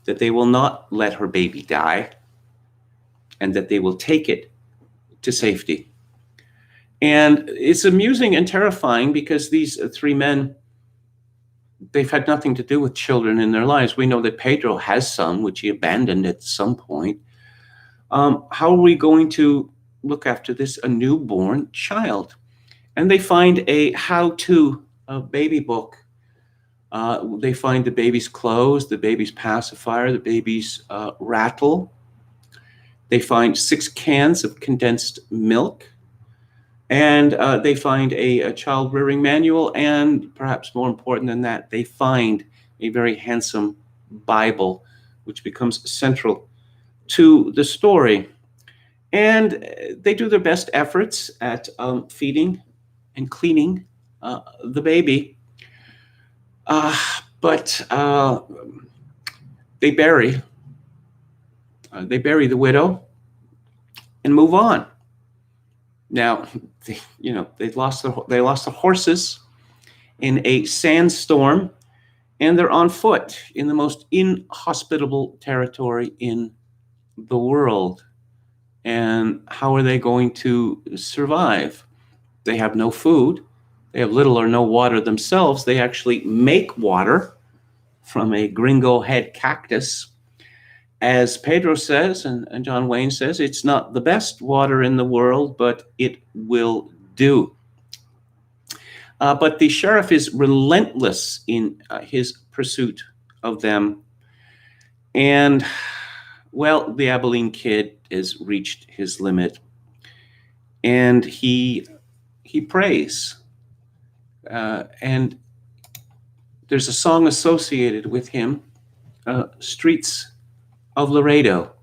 that they will not let her baby die, and that they will take it to safety. And it's amusing and terrifying because these three men, they've had nothing to do with children in their lives. We know that Pedro has some, which he abandoned at some point. How are we going to look after a newborn child? And they find a how-to baby book. They find the baby's clothes, the baby's pacifier, the baby's rattle. They find 6 cans of condensed milk. And they find a child rearing manual, and perhaps more important than that, they find a very handsome Bible, which becomes central to the story. And they do their best efforts at feeding and cleaning the baby, but they bury the widow and move on. Now, they lost the horses in a sandstorm, and they're on foot in the most inhospitable territory in the world. And how are they going to survive? They have no food. They have little or no water themselves. They actually make water from a gringo head cactus. as Pedro says, and John Wayne says, it's not the best water in the world, but it will do. But the sheriff is relentless in his pursuit of them. And, well, the Abilene kid has reached his limit. And he prays. And there's a song associated with him, Streets of Laredo.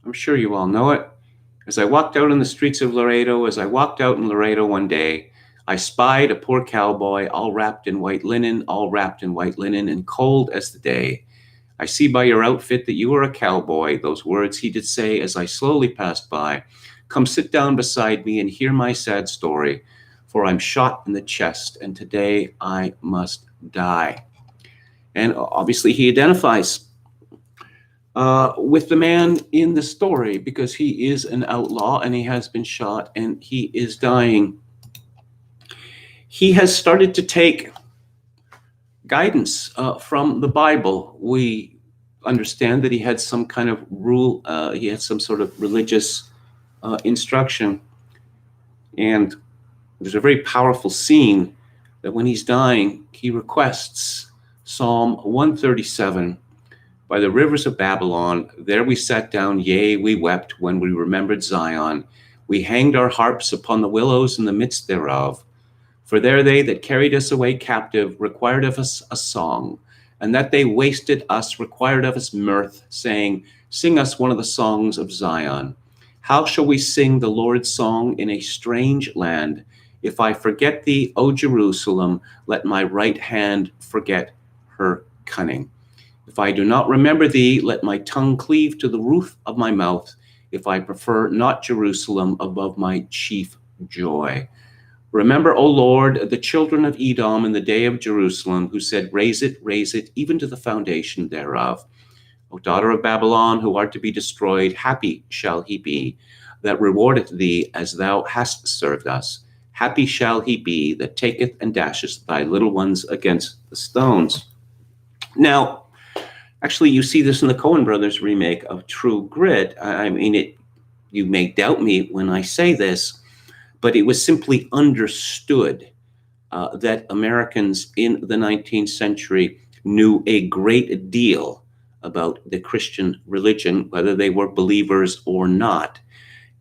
I'm sure you all know it. As I walked out in the streets of Laredo, as I walked out in Laredo one day, I spied a poor cowboy, all wrapped in white linen, all wrapped in white linen, and cold as the day. I see by your outfit that you are a cowboy. Those words he did say as I slowly passed by. Come sit down beside me and hear my sad story, for I'm shot in the chest, and today I must die. And obviously he identifies with the man in the story because he is an outlaw and he has been shot and he is dying. He has started to take guidance from the Bible. We understand that he had some kind of rule, he had some sort of religious instruction. And there's a very powerful scene that when he's dying, he requests Psalm 137. By the rivers of Babylon, there we sat down, yea, we wept when we remembered Zion. We hanged our harps upon the willows in the midst thereof. For there they that carried us away captive required of us a song, and that they wasted us required of us mirth, saying, sing us one of the songs of Zion. How shall we sing the Lord's song in a strange land? If I forget thee, O Jerusalem, let my right hand forget her cunning. If I do not remember thee, let my tongue cleave to the roof of my mouth, if I prefer not Jerusalem above my chief joy. Remember, O Lord, the children of Edom in the day of Jerusalem, who said, raise it, even to the foundation thereof. O daughter of Babylon, who art to be destroyed, happy shall he be that rewardeth thee as thou hast served us. Happy shall he be that taketh and dasheth thy little ones against the stones. Now, actually, you see this in the Coen brothers remake of True Grit. I mean, you may doubt me when I say this, but it was simply understood that Americans in the 19th century knew a great deal about the Christian religion, whether they were believers or not,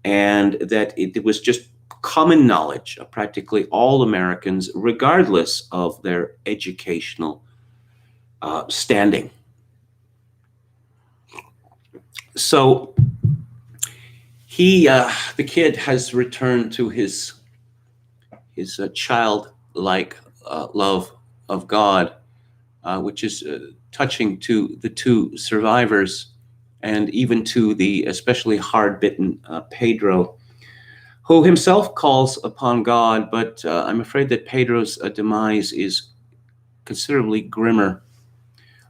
and that it was just common knowledge of practically all Americans, regardless of their educational standing. So the kid has returned to his childlike love of God, which is touching to the two survivors and even to the especially hard-bitten Pedro, who himself calls upon God, but I'm afraid that Pedro's demise is considerably grimmer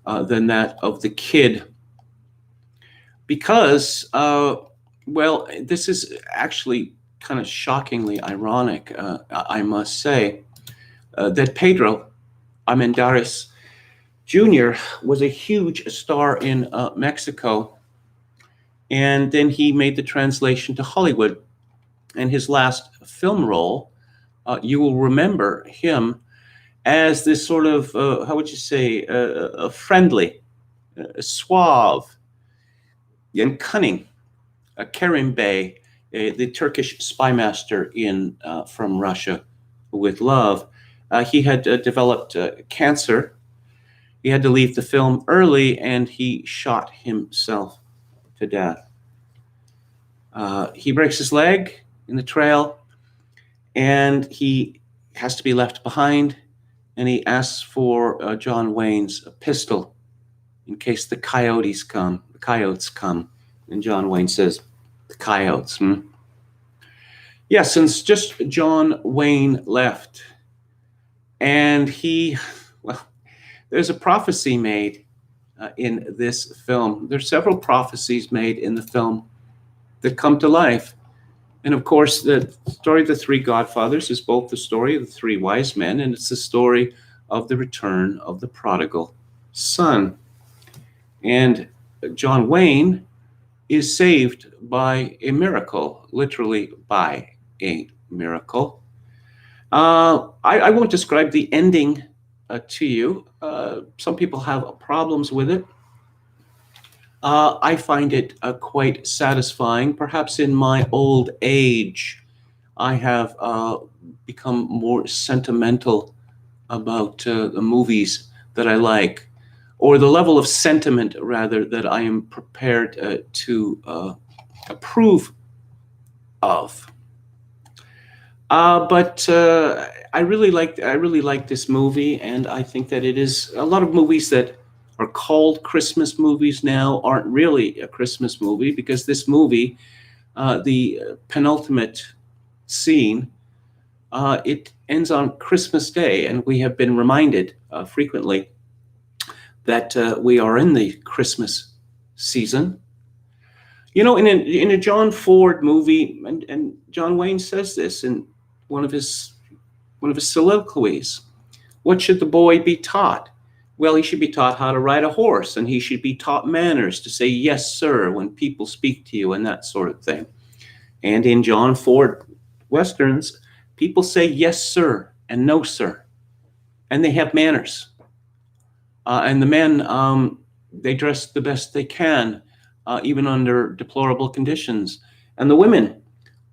than that of the kid, because, well, this is actually kind of shockingly ironic, I must say, that Pedro Armendariz Jr. was a huge star in Mexico, and then he made the translation to Hollywood. And his last film role, you will remember him as this sort of, how would you say, a friendly, suave, and cunning Kerim Bey, the Turkish spy master in From Russia with Love. He had developed cancer. He had to leave the film early, and he shot himself to death. He breaks his leg in the trail, and he has to be left behind, and he asks for John Wayne's pistol in case the coyotes come. And John Wayne says, the coyotes, Yeah, since just John Wayne left, and there's a prophecy made in this film. There's several prophecies made in the film that come to life. And of course, the story of the three godfathers is both the story of the three wise men, and it's the story of the return of the prodigal son. And John Wayne is saved by a miracle, literally by a miracle. I won't describe the ending to you. Some people have problems with it. I find it quite satisfying. Perhaps in my old age, I have become more sentimental about the movies that I like, or the level of sentiment, rather, that I am prepared to approve of. But I really like this movie, and I think that it is a lot of movies that are called Christmas movies now aren't really a Christmas movie, because this movie, the penultimate scene, it ends on Christmas Day, and we have been reminded frequently that we are in the Christmas season. In a John Ford movie, and John Wayne says this in one of his soliloquies. What should the boy be taught? Well, he should be taught how to ride a horse, and he should be taught manners, to say yes, sir, when people speak to you, and that sort of thing. And in John Ford Westerns, people say yes, sir, and no, sir, and they have manners. And the men, they dress the best they can, even under deplorable conditions. And the women,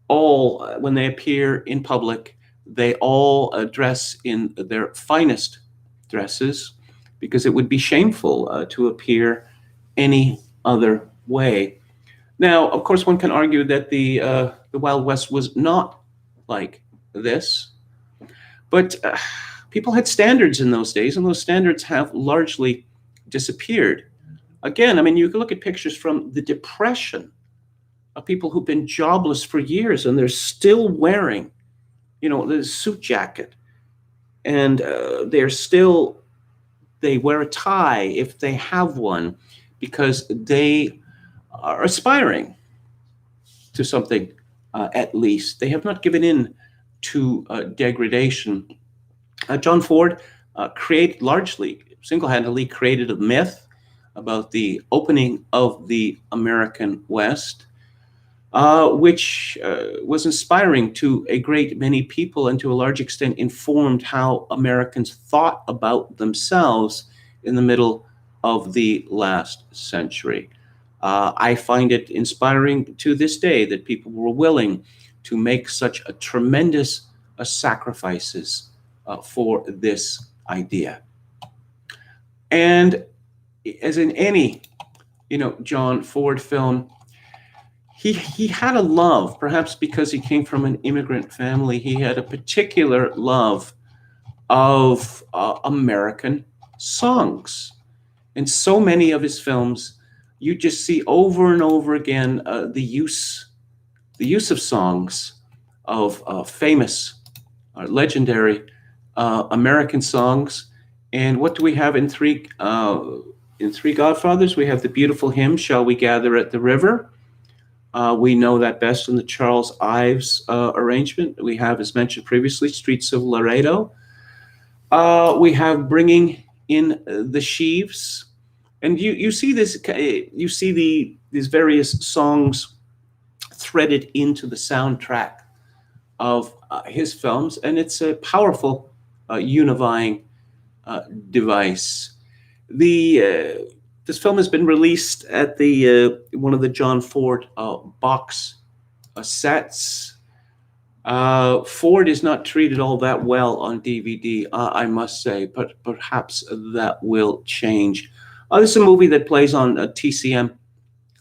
all, when they appear in public, they all dress in their finest dresses, because it would be shameful to appear any other way. Now, of course, one can argue that the Wild West was not like this, but people had standards in those days, and those standards have largely disappeared. Again, I mean, you can look at pictures from the Depression of people who've been jobless for years, and they're still wearing, the suit jacket, and they wear a tie if they have one, because they are aspiring to something. At least they have not given in to degradation. John Ford largely single-handedly created a myth about the opening of the American West, which was inspiring to a great many people, and to a large extent informed how Americans thought about themselves in the middle of the last century. I find it inspiring to this day that people were willing to make such a tremendous sacrifices for this idea. And as in any, John Ford film, he had a love, perhaps because he came from an immigrant family. He had a particular love of American songs. In so many of his films, you just see over and over again the use of songs, of famous, legendary American songs. And what do we have in Three Godfathers? We have the beautiful hymn, "Shall We Gather at the River?" We know that best in the Charles Ives arrangement. We have, as mentioned previously, "Streets of Laredo." We have "Bringing in the Sheaves," and you see this. You see these various songs threaded into the soundtrack of his films, and it's a powerful unifying device. This film has been released at the one of the John Ford box sets. Ford is not treated all that well on DVD, I must say, but perhaps that will change. This is a movie that plays on TCM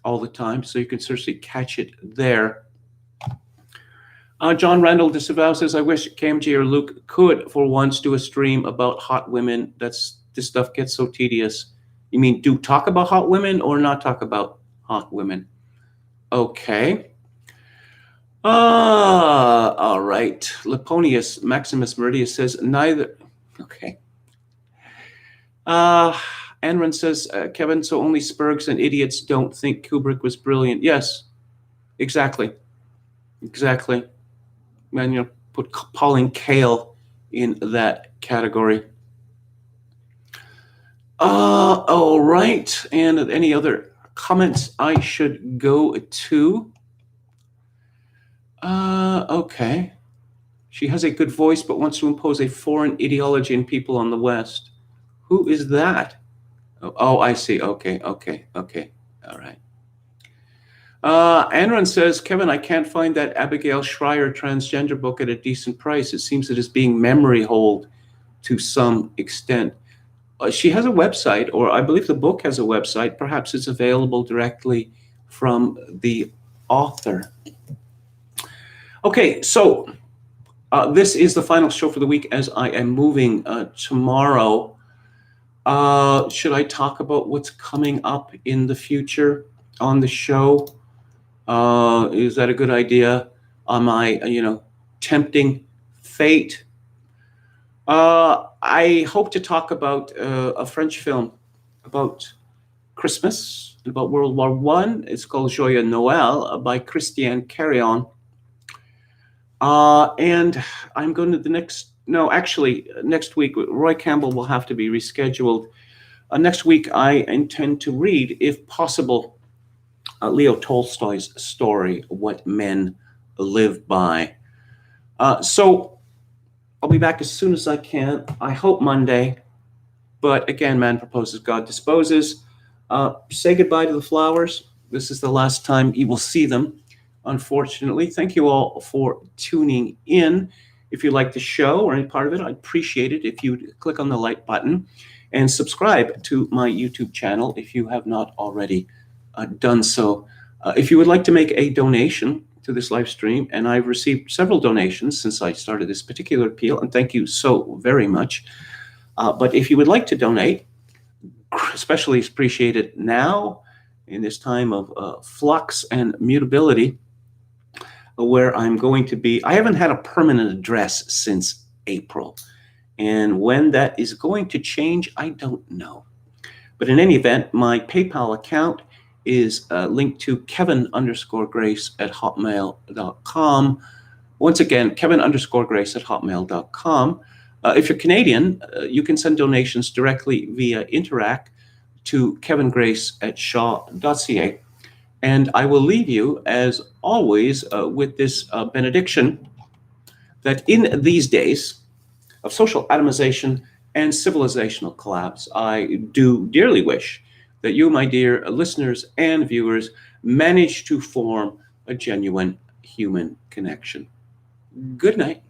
all the time, so you can certainly catch it there. John Randall Disavow says, "I wish KMG or Luke could, for once, do a stream about hot women. This stuff gets so tedious." You mean do talk about hot women or not talk about hot women? Okay. All right. Leponius Maximus Meridius says, "Neither." Okay. Anran says, "Kevin, so only spurgs and idiots don't think Kubrick was brilliant." Yes, exactly. Exactly. And put Pauline Kael in that category. All right. And any other comments I should go to. Okay. She has a good voice but wants to impose a foreign ideology on people on the West. Who is that? Oh, I see. Okay. All right. Anron says, Kevin, I can't find that Abigail Schreier transgender book at a decent price. It seems it is being memory holed to some extent. She has a website, or I believe the book has a website. Perhaps it's available directly from the author. Okay, so this is the final show for the week as I am moving tomorrow. Should I talk about what's coming up in the future on the show? Is that a good idea? Am I, tempting fate? I hope to talk about a French film about Christmas, about World War I. It's called Joyeux Noël by Christiane Carillon. And I'm going to next week, Roy Campbell will have to be rescheduled. Next week, I intend to read, if possible, Leo Tolstoy's story, What Men Live By. So I'll be back as soon as I can. I hope Monday. But again, man proposes, God disposes. Say goodbye to the flowers. This is the last time you will see them, unfortunately. Thank you all for tuning in. If you like the show or any part of it, I'd appreciate it if you'd click on the like button and subscribe to my YouTube channel if you have not already done so. If you would like to make a donation to this live stream, and I've received several donations since I started this particular appeal, and thank you so very much. But if you would like to donate, especially appreciated now in this time of flux and mutability, where I'm going to be. I haven't had a permanent address since April, and when that is going to change, I don't know. But in any event, my PayPal account is linked to Kevin_Grace@hotmail.com. Once again, Kevin_Grace@hotmail.com. If you're Canadian, you can send donations directly via Interac to kevingrace@shaw.ca. And I will leave you, as always, with this benediction that in these days of social atomization and civilizational collapse, I do dearly wish that you, my dear listeners and viewers, manage to form a genuine human connection. Good night.